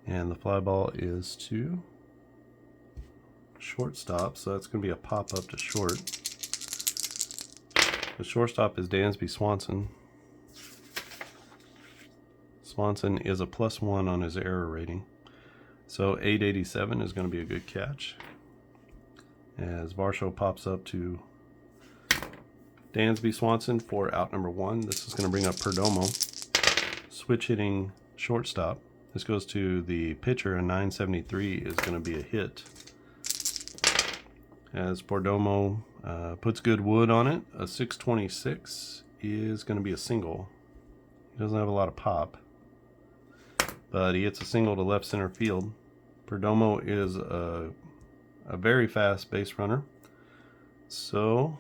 And the fly ball is to shortstop, so that's going to be a pop-up to short. The shortstop is Dansby Swanson. Swanson is a +1 on his error rating. So 887 is going to be a good catch. As Varsho pops up to Dansby Swanson for out number 1. This is going to bring up Perdomo. Switch hitting shortstop. This goes to the pitcher, and 973 is going to be a hit. As Perdomo puts good wood on it, a 626 is going to be a single. He doesn't have a lot of pop, but he hits a single to left center field. Perdomo is a very fast base runner. So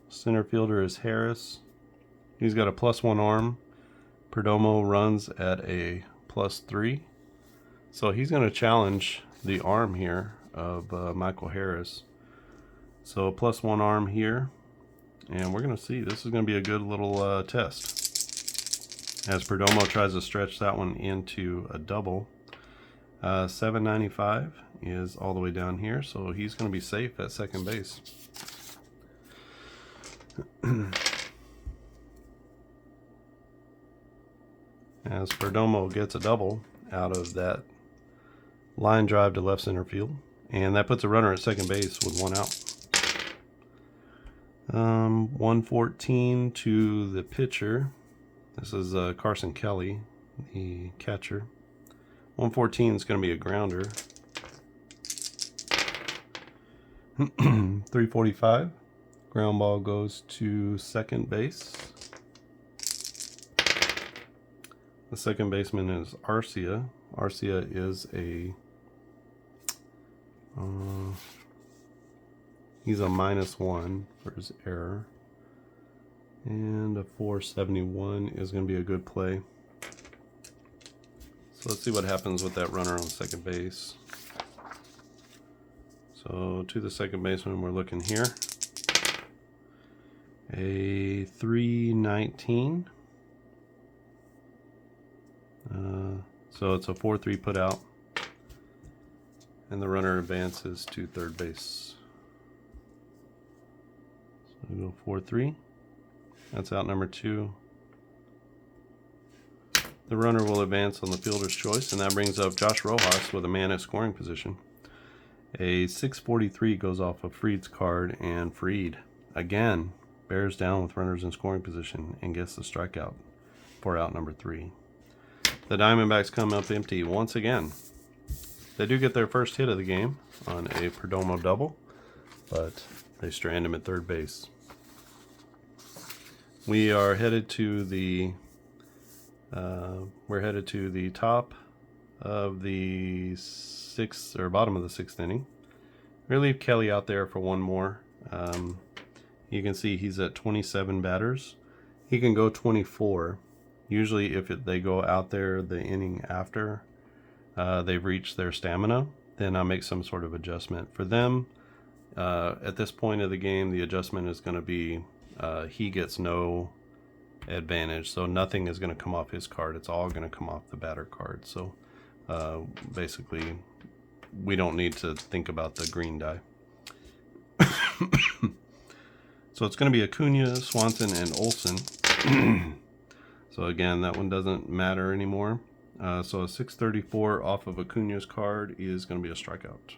center fielder is Harris. He's got a +1 arm. Perdomo runs at a +3. So he's going to challenge the arm here of Michael Harris. So a +1 arm here. And we're going to see. This is going to be a good little test. As Perdomo tries to stretch that one into a double. 795 is all the way down here. So he's going to be safe at second base. As Perdomo gets a double out of that line drive to left center field, and that puts a runner at second base with 1 out. 114 to the pitcher. This is Carson Kelly, the catcher. 114 is going to be a grounder. 345. Ground ball goes to second base. The second baseman is Arcia. Arcia is a he's a -1 for his error, and a 471 is going to be a good play. So let's see what happens with that runner on second base. So to the second baseman, we're looking here. A 319. So it's a 4-3 put out, and the runner advances to third base. So we go 4-3. That's out number 2. The runner will advance on the fielder's choice, and that brings up Josh Rojas with a man at scoring position. A 643 goes off of Fried's card, and Fried again bears down with runners in scoring position and gets the strikeout for out number 3. The Diamondbacks come up empty once again. They do get their first hit of the game on a Perdomo double, but they strand him at third base. We are headed to the top of the 6th, or bottom of the 6th inning. We're gonna leave Kelly out there for one more. You can see he's at 27 batters. He can go 24. Usually if they go out there the inning after they've reached their stamina, then I'll make some sort of adjustment. For them, at this point of the game, the adjustment is going to be he gets no advantage. So nothing is going to come off his card. It's all going to come off the batter card. So basically, we don't need to think about the green die. So it's going to be Acuna, Swanson, and Olsen. So again, that one doesn't matter anymore. So a 634 off of Acuna's card is going to be a strikeout.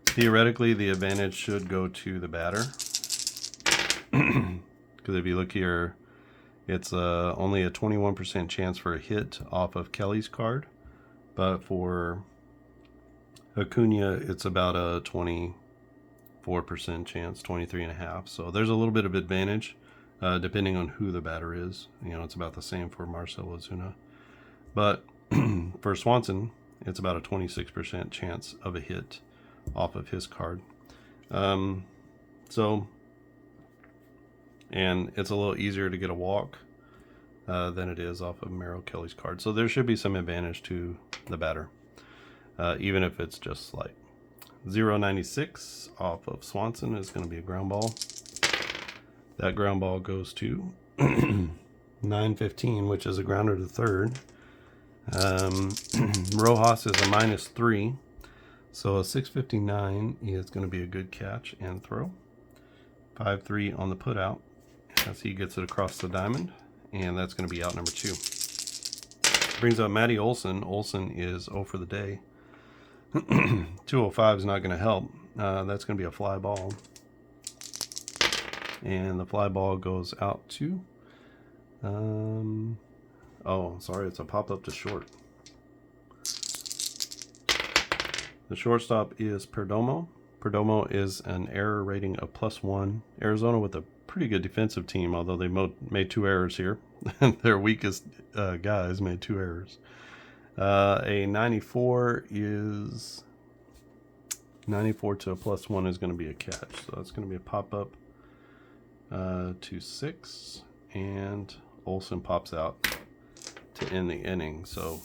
Theoretically, the advantage should go to the batter. Because if you look here, it's only a 21% chance for a hit off of Kelly's card. But for Acuna, it's about a 24% chance, 23.5. So there's a little bit of advantage depending on who the batter is. You know, it's about the same for Marcell Ozuna. But for Swanson, it's about a 26% chance of a hit off of his card. So, and it's a little easier to get a walk than it is off of Merrill Kelly's card. So there should be some advantage to the batter, even if it's just slight. 0.96 off of Swanson is going to be a ground ball. That ground ball goes to 9.15, which is a grounder to third. Rojas is a -3, so a 6.59 is going to be a good catch and throw. 5.3 on the put out as he gets it across the diamond, and that's going to be out number 2. Brings up Matty Olson. Olson is 0 for the day. 205 is not going to help. That's going to be a fly ball. And the fly ball goes out to... oh, sorry, it's a pop-up to short. The shortstop is Perdomo. Perdomo is an error rating of +1. Arizona with a pretty good defensive team, although they made 2 errors here. Their weakest guys made 2 errors. A 94 is 94 to a +1 is going to be a catch. So that's going to be a pop-up to 6, and Olson pops out to end the inning. So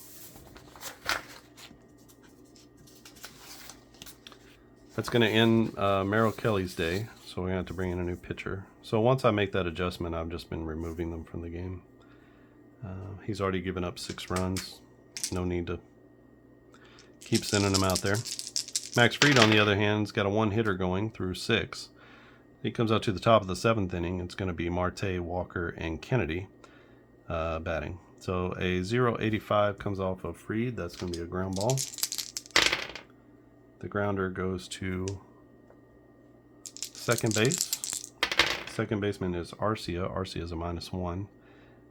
that's going to end Merrill Kelly's day. So we're going to have to bring in a new pitcher. So once I make that adjustment, I've just been removing them from the game. He's already given up 6 runs. No need to keep sending them out there. Max Fried, on the other hand, has got a 1-hitter going through 6. He comes out to the top of the 7th inning. It's going to be Marte, Walker, and Kennedy batting. So a 0.85 comes off of Fried. That's going to be a ground ball. The grounder goes to second base. Second baseman is Arcia. Arcia is a -1.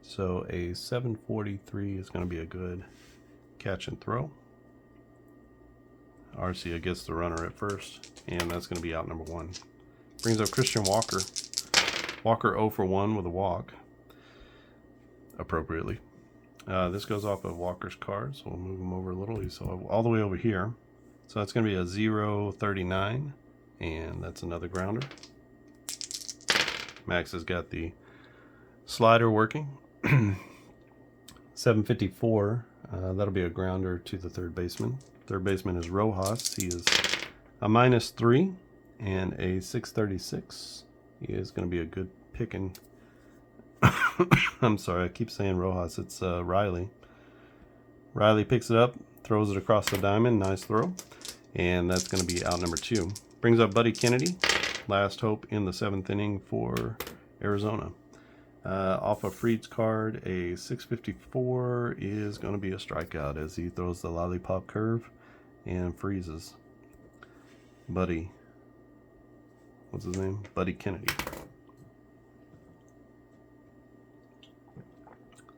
So a 7.43 is going to be a good catch and throw. Arcia gets the runner at first, and that's going to be out number 1. Brings up Christian Walker. Walker 0 for 1 with a walk, appropriately. This goes off of Walker's card, so we'll move him over a little. He's all the way over here. So that's going to be a 0.39, and that's another grounder. Max has got the slider working. 7.54, that'll be a grounder to the third baseman. Third baseman is Rojas. He is a -3 and a 6.36. He is going to be a good picking. I'm sorry, I keep saying Rojas. It's Riley. Riley picks it up, throws it across the diamond. Nice throw. And that's going to be out number 2. Brings up Buddy Kennedy. Last hope in the 7th inning for Arizona. Off of Fried's card, a 6.54 is going to be a strikeout as he throws the lollipop curve and freezes. Buddy. What's his name? Buddy Kennedy.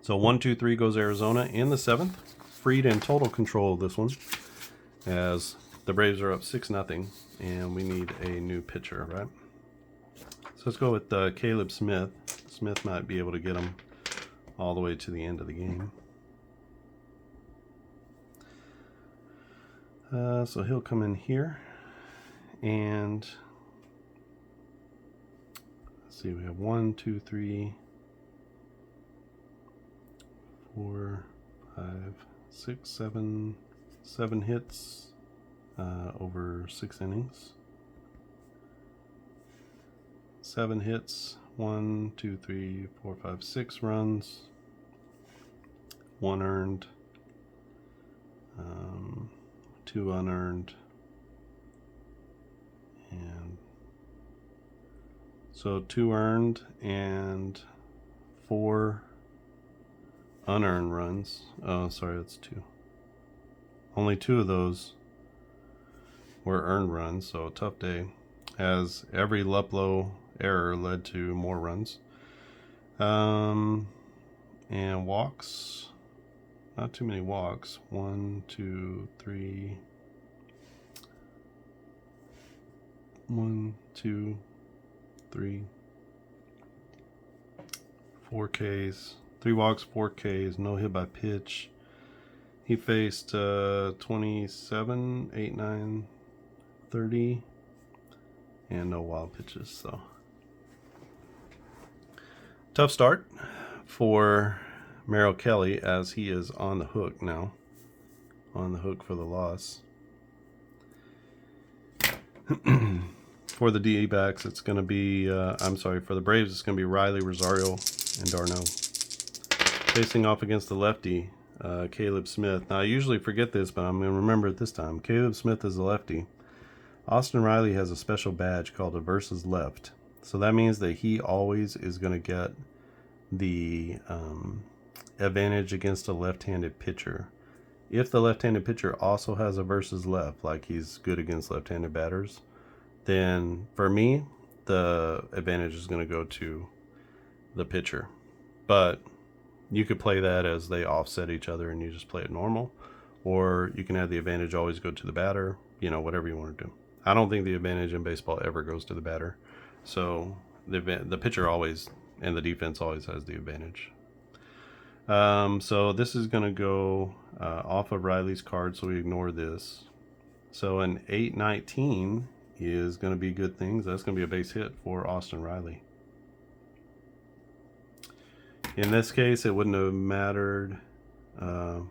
So 1-2-3 goes Arizona in the 7th. Fried in total control of this one, as the Braves are up 6-0, and we need a new pitcher, right? So let's go with Caleb Smith. Smith might be able to get him all the way to the end of the game. So he'll come in here, and let's see, we have 1, 2, 3, 4, 5, 6, 7 hits over 6 innings. 7 hits, 1, 2, 3, 4, 5, 6 runs, 1 earned, 2 unearned, and so 2 earned and 4 unearned runs. Oh, sorry, that's 2. Only 2 of those were earned runs, so a tough day, as every Luplow error led to more runs. And walks, not too many walks. 1, 2, 3, 1, 2, 3, 4 Ks, 3 walks, 4 Ks, no hit by pitch. He faced 27, 8, 9, 30, and no wild pitches. So tough start for Merrill Kelly, as he is on the hook now, on the hook for the loss. For the D-backs, it's going to be, for the Braves, it's going to be Riley, Rosario, and d'Arnaud. Facing off against the lefty, Caleb Smith. Now, I usually forget this, but I'm going to remember it this time. Caleb Smith is a lefty. Austin Riley has a special badge called a versus left. So that means that he always is going to get the advantage against a left-handed pitcher. If the left-handed pitcher also has a versus left, like he's good against left-handed batters, then for me, the advantage is going to go to the pitcher. But you could play that as they offset each other and you just play it normal. Or you can have the advantage always go to the batter, whatever you want to do. I don't think the advantage in baseball ever goes to the batter. So the pitcher always, and the defense always has the advantage. So this is going to go off of Riley's card, so we ignore this. So an 8-19 is going to be good things. That's going to be a base hit for Austin Riley. In this case, it wouldn't have mattered. It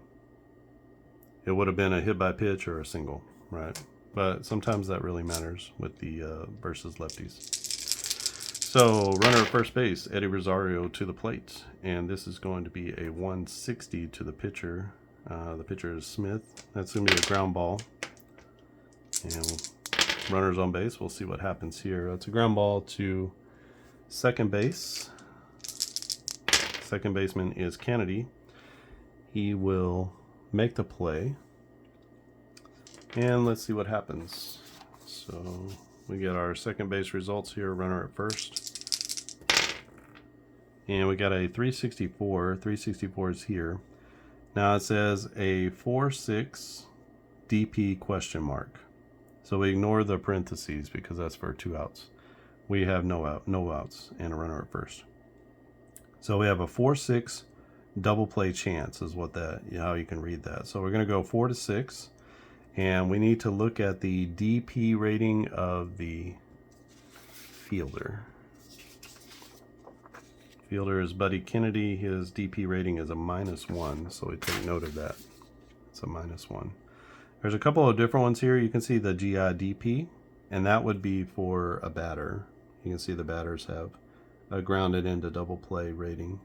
would have been a hit by pitch or a single, right? But sometimes that really matters with the versus lefties. So runner at first base, Eddie Rosario to the plate. And this is going to be a 160 to the pitcher. The pitcher is Smith. That's going to be a ground ball. And runners on base. We'll see what happens here. It's a ground ball to second base. Second baseman is Kennedy. He will make the play. And let's see what happens. So we get our second base results here. Runner at first. And we got a 364. 364 is here. Now it says a 4-6 DP question mark. So we ignore the parentheses because that's for 2 outs. We have no outs and a runner at first. So we have a 4-6 double play chance is how you can read that. So we're going to go 4-6, and we need to look at the DP rating of the fielder. Fielder is Buddy Kennedy. His DP rating is a -1, so we take note of that. It's a -1. There's a couple of different ones here. You can see the GIDP, and that would be for a batter. You can see the batters have a grounded into double play rating.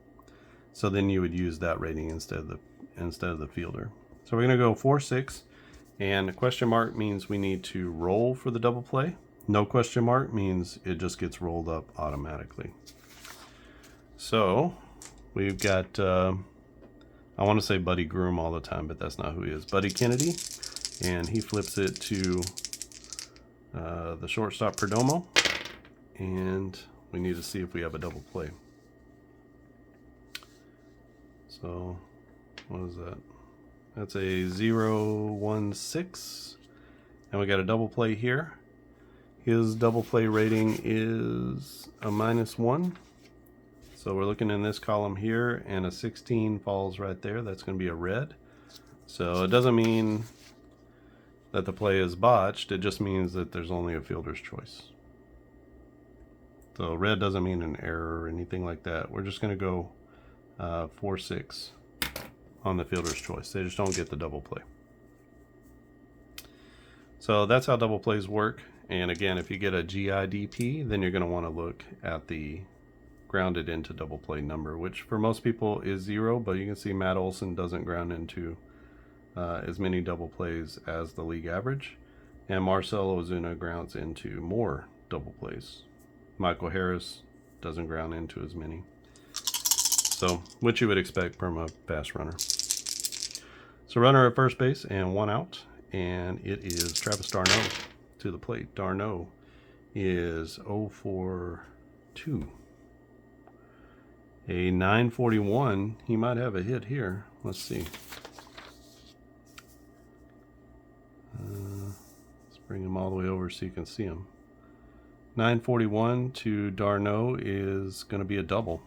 So then you would use that rating instead of the fielder. So we're going to go 4-6, and the question mark means we need to roll for the double play. No question mark means it just gets rolled up automatically. So we've got, I want to say Buddy Groom all the time, but that's not who he is. Buddy Kennedy, and he flips it to the shortstop Perdomo, and we need to see if we have a double play. So what is that? That's a 0-1-6, and we got a double play here. His double play rating is a -1. So we're looking in this column here, and a 16 falls right there. That's going to be a red. So it doesn't mean that the play is botched. It just means that there's only a fielder's choice. So red doesn't mean an error or anything like that. We're just going to go 4-6 on the fielder's choice. They just don't get the double play. So that's how double plays work. And again, if you get a GIDP, then you're going to want to look at the grounded into double play number, which for most people is 0, but you can see Matt Olson doesn't ground into as many double plays as the league average, and Marcell Ozuna grounds into more double plays. Michael Harris doesn't ground into as many. So, which you would expect from a fast runner. So runner at first base and 1 out, and it is Travis d'Arnaud to the plate. d'Arnaud is 0-for-2. A 941. He might have a hit here. Let's see. Let's bring him all the way over so you can see him. 941 to d'Arnaud is going to be a double,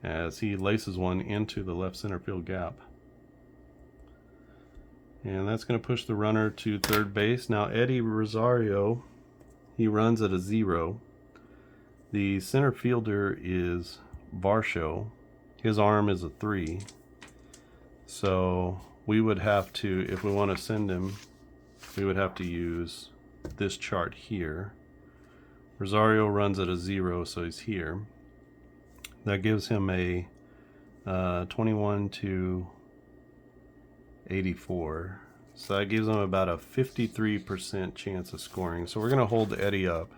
as he laces one into the left center field gap. And that's going to push the runner to third base. Now Eddie Rosario He runs at a 0. The center fielder is Varsho. His arm is a 3. So we would have to, if we want to send him, we would have to use this chart here. Rosario runs at a 0, so he's here. That gives him a 21 to 84. So that gives him about a 53% chance of scoring. So we're going to hold Eddie up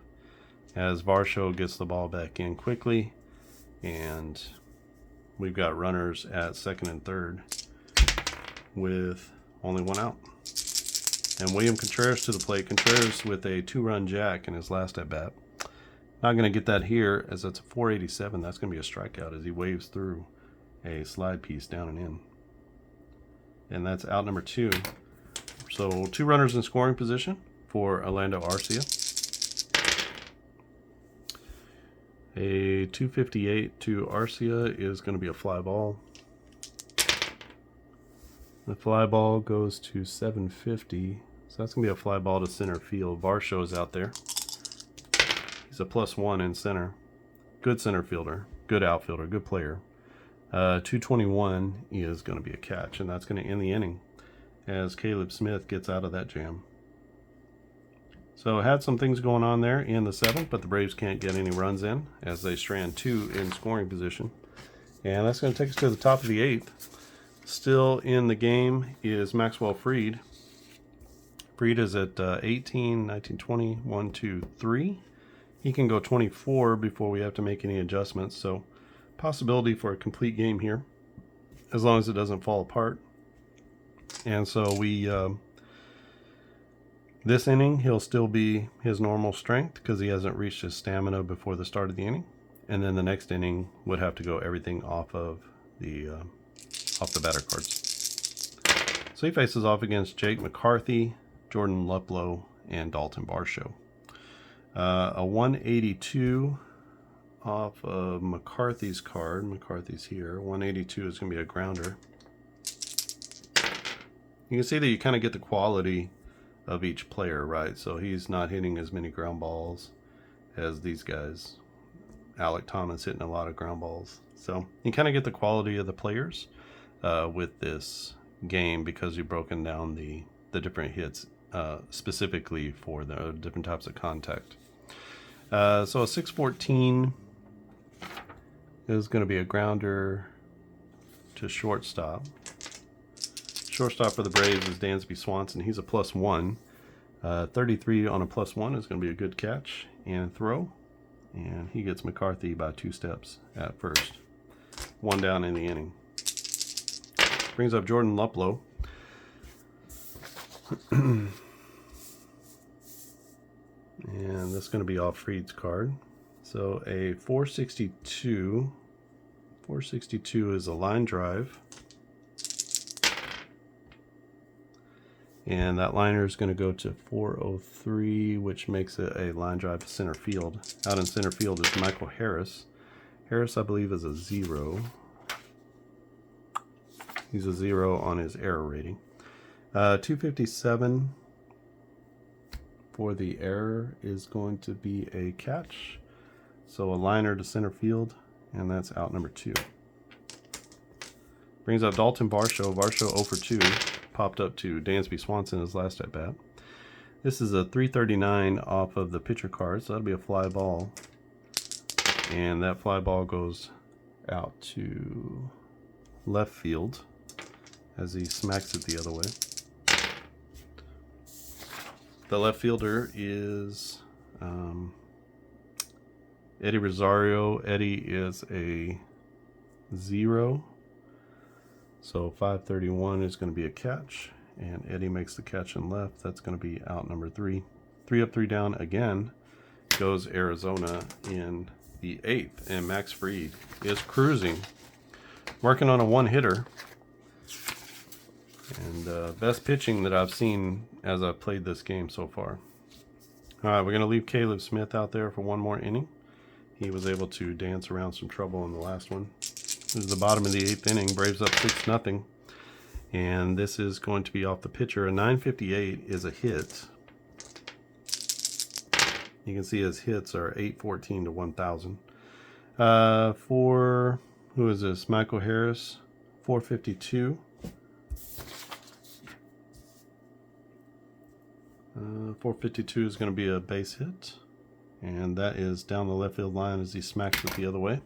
as Varsho gets the ball back in quickly. And we've got runners at second and third with only 1 out. And William Contreras to the plate. Contreras with a 2-run jack in his last at bat. Not going to get that here as that's a 487. That's going to be a strikeout as he waves through a slide piece down and in. And that's out number 2. So 2 runners in scoring position for Orlando Arcia. A 258 to Arcia is going to be a fly ball. The fly ball goes to 750. So that's going to be a fly ball to center field. Varsho's out there. He's a +1 in center. Good center fielder. Good outfielder. Good player. 221 is going to be a catch, and that's going to end the inning as Caleb Smith gets out of that jam. So had some things going on there in the 7th, but the Braves can't get any runs in as they strand 2 in scoring position. And that's going to take us to the top of the 8th. Still in the game is Maxwell Fried. Fried is at 18, 19, 20, 1, 2, 3. He can go 24 before we have to make any adjustments. So possibility for a complete game here, as long as it doesn't fall apart. And so we, this inning, he'll still be his normal strength because he hasn't reached his stamina before the start of the inning. And then the next inning would have to go everything off the batter cards. So he faces off against Jake McCarthy, Jordan Luplow, and Dalton Varsho. A 182 off of McCarthy's card. McCarthy's here. 182 is going to be a grounder. You can see that you kind of get the quality of each player, right? So he's not hitting as many ground balls as these guys. Alec Thomas hitting a lot of ground balls. So you kind of get the quality of the players with this game because you've broken down the different hits specifically for the different types of contact. So a 614 is going to be a grounder to shortstop. Shortstop for the Braves is Dansby Swanson. He's a +1. 33 on a +1 is going to be a good catch and throw. And he gets McCarthy by 2 steps at first. 1 down in the inning. Brings up Jordan Luplow. And that's going to be off Fried's card. So a 462. 462 is a line drive. And that liner is going to go to 403, which makes it a line drive to center field. Out in center field is Michael Harris. Harris, I believe, is a 0. He's a 0 on his error rating. 257 for the error is going to be a catch. So a liner to center field, and that's out number 2. Brings up Dalton Varsho. Varsho 0 for 2. Popped up to Dansby Swanson his last at bat. This is a 339 off of the pitcher card, so that'll be a fly ball. And that fly ball goes out to left field as he smacks it the other way. The left fielder is Eddie Rosario. Eddie is a 0. So 531 is going to be a catch, and Eddie makes the catch in left. That's going to be out number 3. 3 up, 3 down again goes Arizona in the 8th, and Max Fried is cruising, working on a 1-hitter, and best pitching that I've seen as I've played this game so far. All right, we're going to leave Caleb Smith out there for 1 more inning. He was able to dance around some trouble in the last one. This is the bottom of the 8th inning. Braves up 6-0. And this is going to be off the pitcher. A 958 is a hit. You can see his hits are 814 to 1000. For who is this? Michael Harris, 452. 452 is going to be a base hit, and that is down the left field line as he smacks it the other way.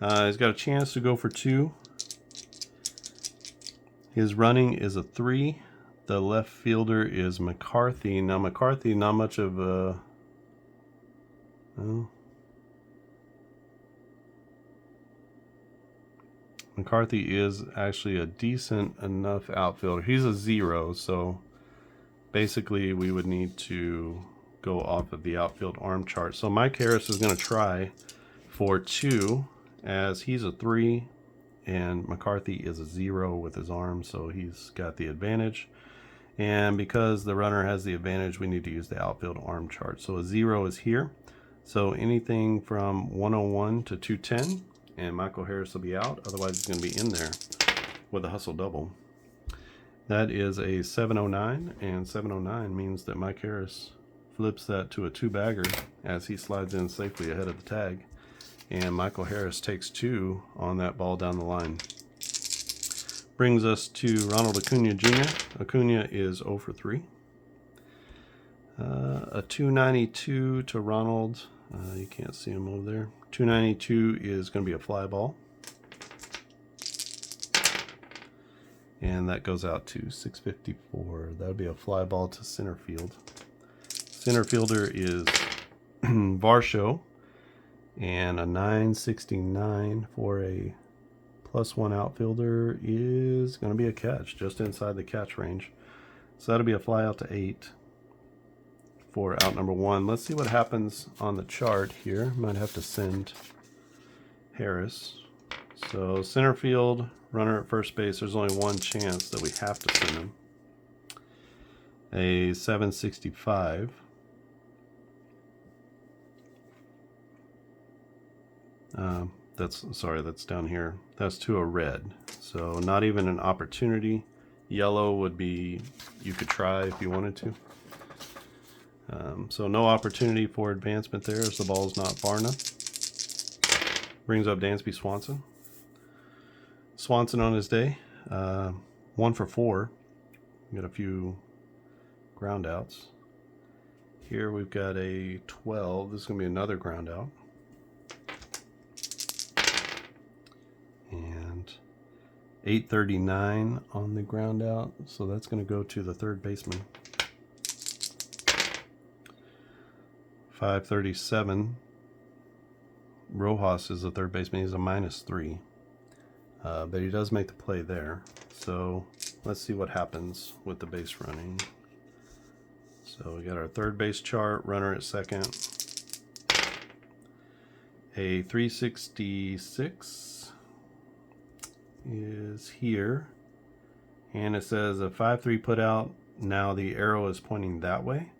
He's got a chance to go for 2. His running is a 3. The left fielder is McCarthy. Now McCarthy, not much of a... Well, McCarthy is actually a decent enough outfielder. He's a 0, so basically we would need to go off of the outfield arm chart. So Mike Harris is going to try for 2, as he's a 3 and McCarthy is a 0 with his arm, so he's got the advantage. And because the runner has the advantage, we need to use the outfield arm chart. So a 0 is here. So anything from 101 to 210, and Michael Harris will be out. Otherwise, he's going to be in there with a hustle double. That is a 709, and 709 means that Mike Harris flips that to a 2-bagger as he slides in safely ahead of the tag. And Michael Harris takes 2 on that ball down the line. Brings us to Ronald Acuna Jr. Acuna is 0 for 3. A 292 to Ronald. You can't see him over there. 292 is going to be a fly ball. And that goes out to 654. That would be a fly ball to center field. Center fielder is Varsho. And a 969 for a +1 outfielder is going to be a catch, just inside the catch range. So that'll be a fly out to 8 for out number 1. Let's see what happens on the chart here. Might have to send Harris. So center field, runner at first base, there's only one chance that we have to send him. A 765. That's down here. That's to a red. So not even an opportunity. Yellow would be, you could try if you wanted to. So no opportunity for advancement there as the ball's not far enough. Brings up Dansby Swanson. Swanson on his day, 1 for 4. Got a few ground outs. Here we've got a 12. This is going to be another ground out. And 839 on the ground out. So that's going to go to the third baseman. 537. Rojas is the third baseman. He's a -3. But he does make the play there. So let's see what happens with the base running. So we got our third base chart, runner at second. A 366 is here. And it says a 5-3 put out. Now the arrow is pointing that way.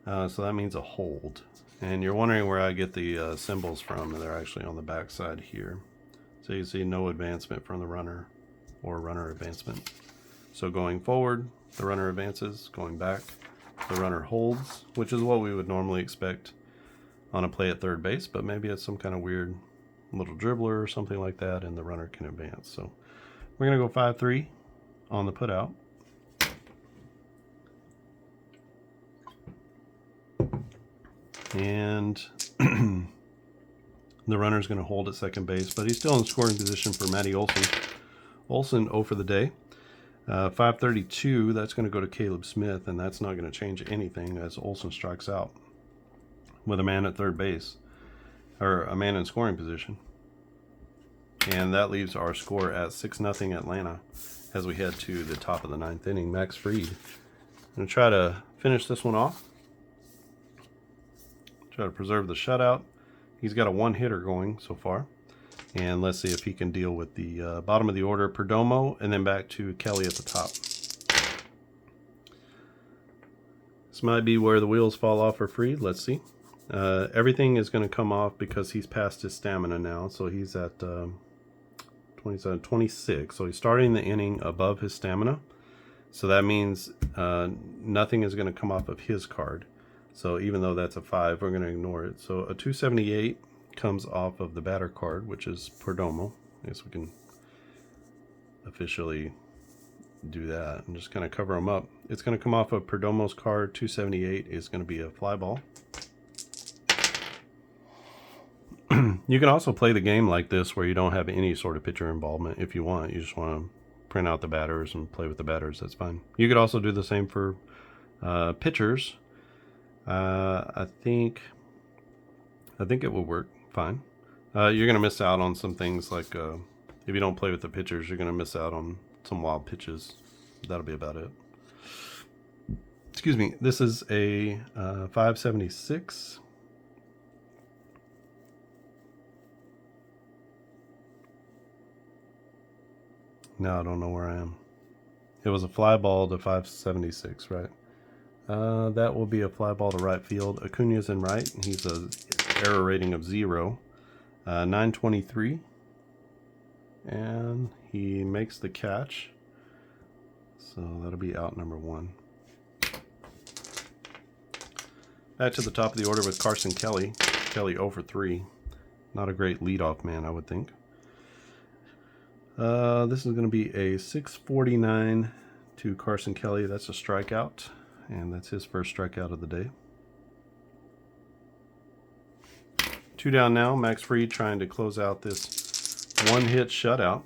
So that means a hold. And you're wondering where I get the symbols from. They're actually on the back side here. So you see no advancement from the runner or runner advancement. So going forward, the runner advances. Going back, the runner holds, which is what we would normally expect on a play at third base, but maybe it's some kind of weird little dribbler or something like that, and the runner can advance. So we're going to go 5-3 on the put out. And the runner is going to hold at second base, but he's still in scoring position for Matty Olson. Olson 0 for the day. 532, that's going to go to Caleb Smith, and that's not going to change anything as Olson strikes out with a man at third base, or a man in scoring position. And that leaves our score at 6-0 Atlanta as we head to the top of the 9th inning. Max Fried. I'm going to try to finish this one off. Try to preserve the shutout. He's got a 1-hitter going so far. And let's see if he can deal with the bottom of the order, Perdomo, and then back to Kelly at the top. This might be where the wheels fall off for Fried. Let's see. Everything is going to come off because he's past his stamina now. So he's at 27, 26. So he's starting the inning above his stamina. So that means nothing is going to come off of his card. So even though that's a 5, we're going to ignore it. So a 278 comes off of the batter card, which is Perdomo. I guess we can officially do that and just kind of cover them up. It's going to come off of Perdomo's card. 278 is going to be a fly ball. You can also play the game like this where you don't have any sort of pitcher involvement if you want. You just want to print out the batters and play with the batters. That's fine. You could also do the same for pitchers. I think it will work fine. You're going to miss out on some things like if you don't play with the pitchers, you're going to miss out on some wild pitches. That'll be about it. Excuse me. This is a 576. Now I don't know where I am. It was a fly ball to 576, right? That will be a fly ball to right field. Acuna's in right. He's a error rating of 0. 923. And he makes the catch. So that'll be out number 1. Back to the top of the order with Carson Kelly. Kelly 0 for 3. Not a great leadoff man, I would think. This is going to be a 649 to Carson Kelly. That's a strikeout, and that's his first strikeout of the day. 2 down now. Max Fried trying to close out this one-hit shutout,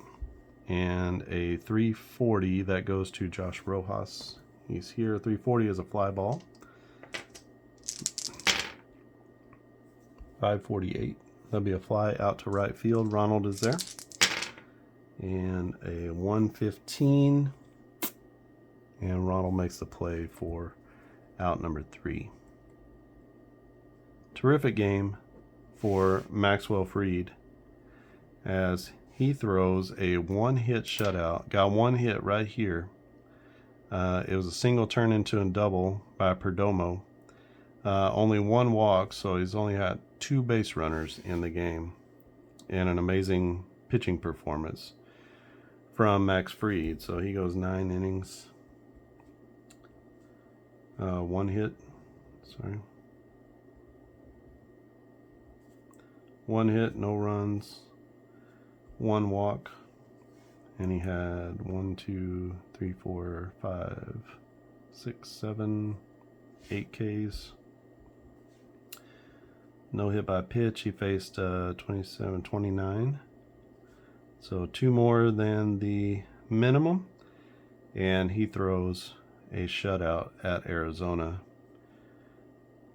and a 340 that goes to Josh Rojas. He's here. 340 is a fly ball. 548. That'll be a fly out to right field. Ronald is there. And a 115, and Ronald makes the play for out number 3. Terrific game for Maxwell Fried as he throws a one-hit shutout. Got one hit right here. It was a single turned into a double by Perdomo. Only 1 walk, so he's only had 2 base runners in the game, and an amazing pitching performance from Max Fried. So he goes 9 innings. 1 hit. Sorry. 1 hit, no runs, 1 walk. And he had 1, 2, 3, 4, 5, 6, 7, 8 Ks. No hit by pitch. He faced 27, 29. So 2 more than the minimum, and he throws a shutout at Arizona.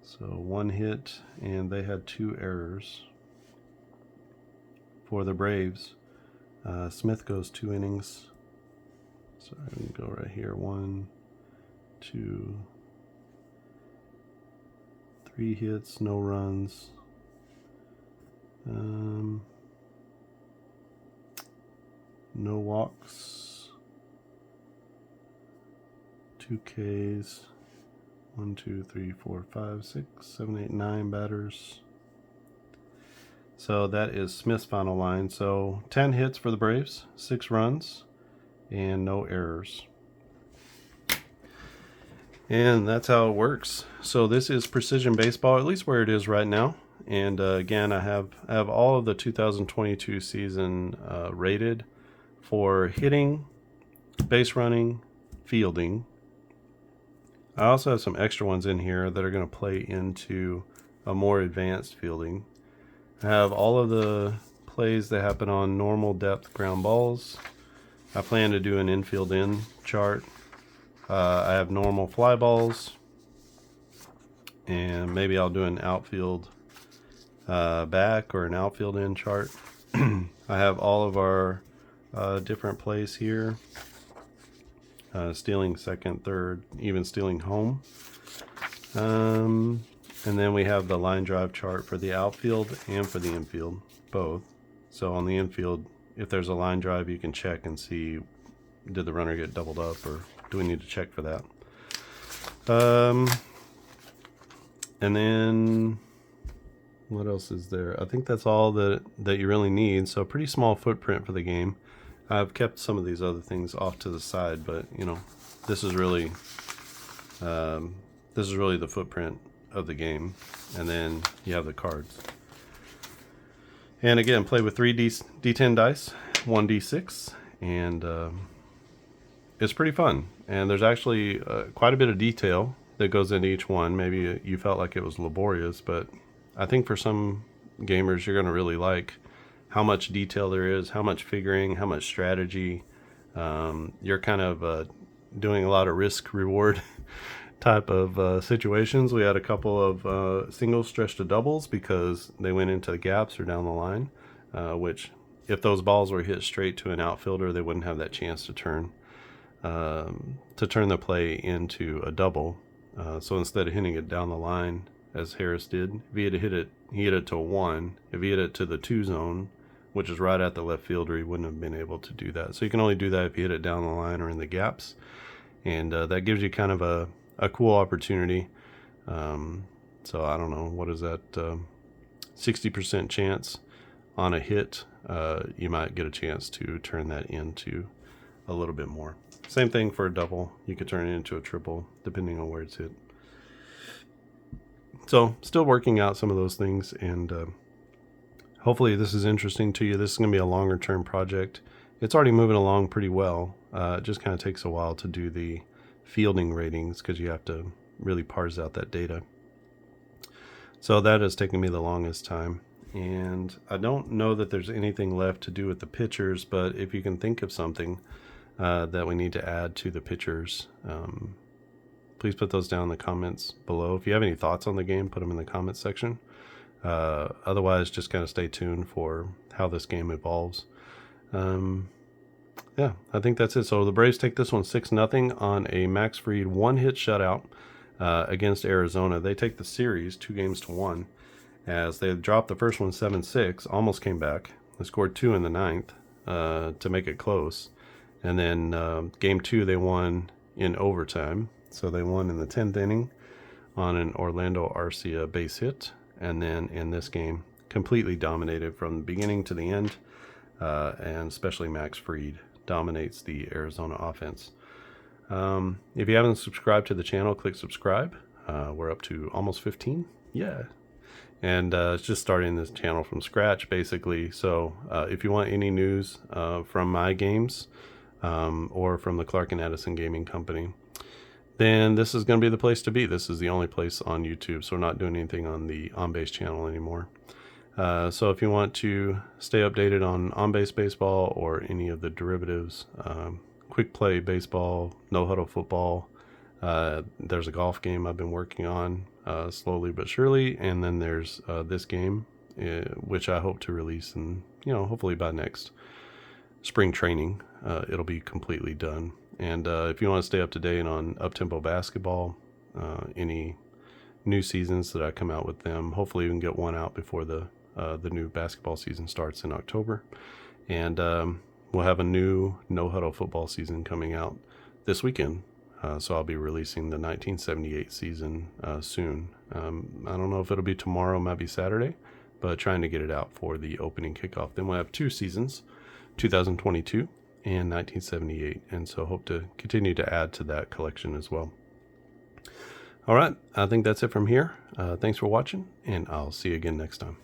So 1 hit, and they had 2 errors. For the Braves, Smith goes 2 innings. So I can go right here. 1, 2, 3 hits, no runs. No walks. 2 Ks. 1, 2, 3, 4, 5, 6, 7, 8, 9 batters. So that is Smith's final line. So 10 hits for the Braves, 6 runs, and no errors. And that's how it works. So this is precision baseball, at least where it is right now. And again, I have all of the 2022 season rated for hitting, base running, fielding. I also have some extra ones in here that are going to play into a more advanced fielding. I have all of the plays that happen on normal depth ground balls. I plan to do an infield in chart. I have normal fly balls, and maybe I'll do an outfield back or an outfield in chart. I have all of our different plays here. Stealing second, third, even stealing home. And then we have the line drive chart for the outfield and for the infield, both. So on the infield, if there's a line drive, you can check and see, did the runner get doubled up, or do we need to check for that? And then what else is there? I think that's all that you really need. So pretty small footprint for the game. I've kept some of these other things off to the side, but you know, this is really the footprint of the game, and then you have the cards. And again, play with 3 D10 dice, 1 D6, and it's pretty fun. And there's actually quite a bit of detail that goes into each one. Maybe you felt like it was laborious, but I think for some gamers, you're going to really like how much detail there is, how much figuring, how much strategy. You're kind of doing a lot of risk reward type of situations. We had a couple of singles stretched to doubles because they went into the gaps or down the line, which if those balls were hit straight to an outfielder, they wouldn't have that chance to turn the play into a double. So instead of hitting it down the line as Harris did, if he had hit it to 1. If he hit it to the 2 zone, which is right at the left fielder, he wouldn't have been able to do that. So you can only do that if you hit it down the line or in the gaps, and that gives you kind of a cool opportunity. So I don't know, what is that, 60% chance on a hit. You might get a chance to turn that into a little bit more. Same thing for a double. You could turn it into a triple depending on where it's hit. So still working out some of those things, and hopefully this is interesting to you. This is going to be a longer term project. It's already moving along pretty well. It just kind of takes a while to do the fielding ratings because you have to really parse out that data. So that has taken me the longest time. And I don't know that there's anything left to do with the pitchers, but if you can think of something that we need to add to the pitchers, please put those down in the comments below. If you have any thoughts on the game, put them in the comments section. Otherwise, just kind of stay tuned for how this game evolves. Yeah, I think that's it. So the Braves take this one 6-0 on a Max Fried 1-hit shutout against Arizona. They take the series 2-1 as they dropped the first one 7-6, almost came back. They scored 2 in the 9th to make it close. And then game 2, they won in overtime. So they won in the 10th inning on an Orlando Arcia base hit. And then in this game, completely dominated from the beginning to the end. And especially Max Fried dominates the Arizona offense. If you haven't subscribed to the channel, click subscribe. We're up to almost 15. Yeah. And it's just starting this channel from scratch, basically. So if you want any news from my games or from the Clark and Addison Gaming Company, then this is going to be the place to be. This is the only place on YouTube, so we're not doing anything on the on-base channel anymore. So if you want to stay updated on on-base baseball or any of the derivatives, quick play baseball, no-huddle football, there's a golf game I've been working on slowly but surely, and then there's this game, which I hope to release in, hopefully by next spring training, it'll be completely done. And if you want to stay up to date on up-tempo basketball, any new seasons that I come out with them, hopefully we can get one out before the new basketball season starts in October. And we'll have a new no-huddle football season coming out this weekend. So I'll be releasing the 1978 season soon. I don't know if it'll be tomorrow, might be Saturday, but trying to get it out for the opening kickoff. Then we'll have 2 seasons, 2022 and 1978. And so hope to continue to add to that collection as well. All right, I think that's it from here. Thanks for watching, and I'll see you again next time.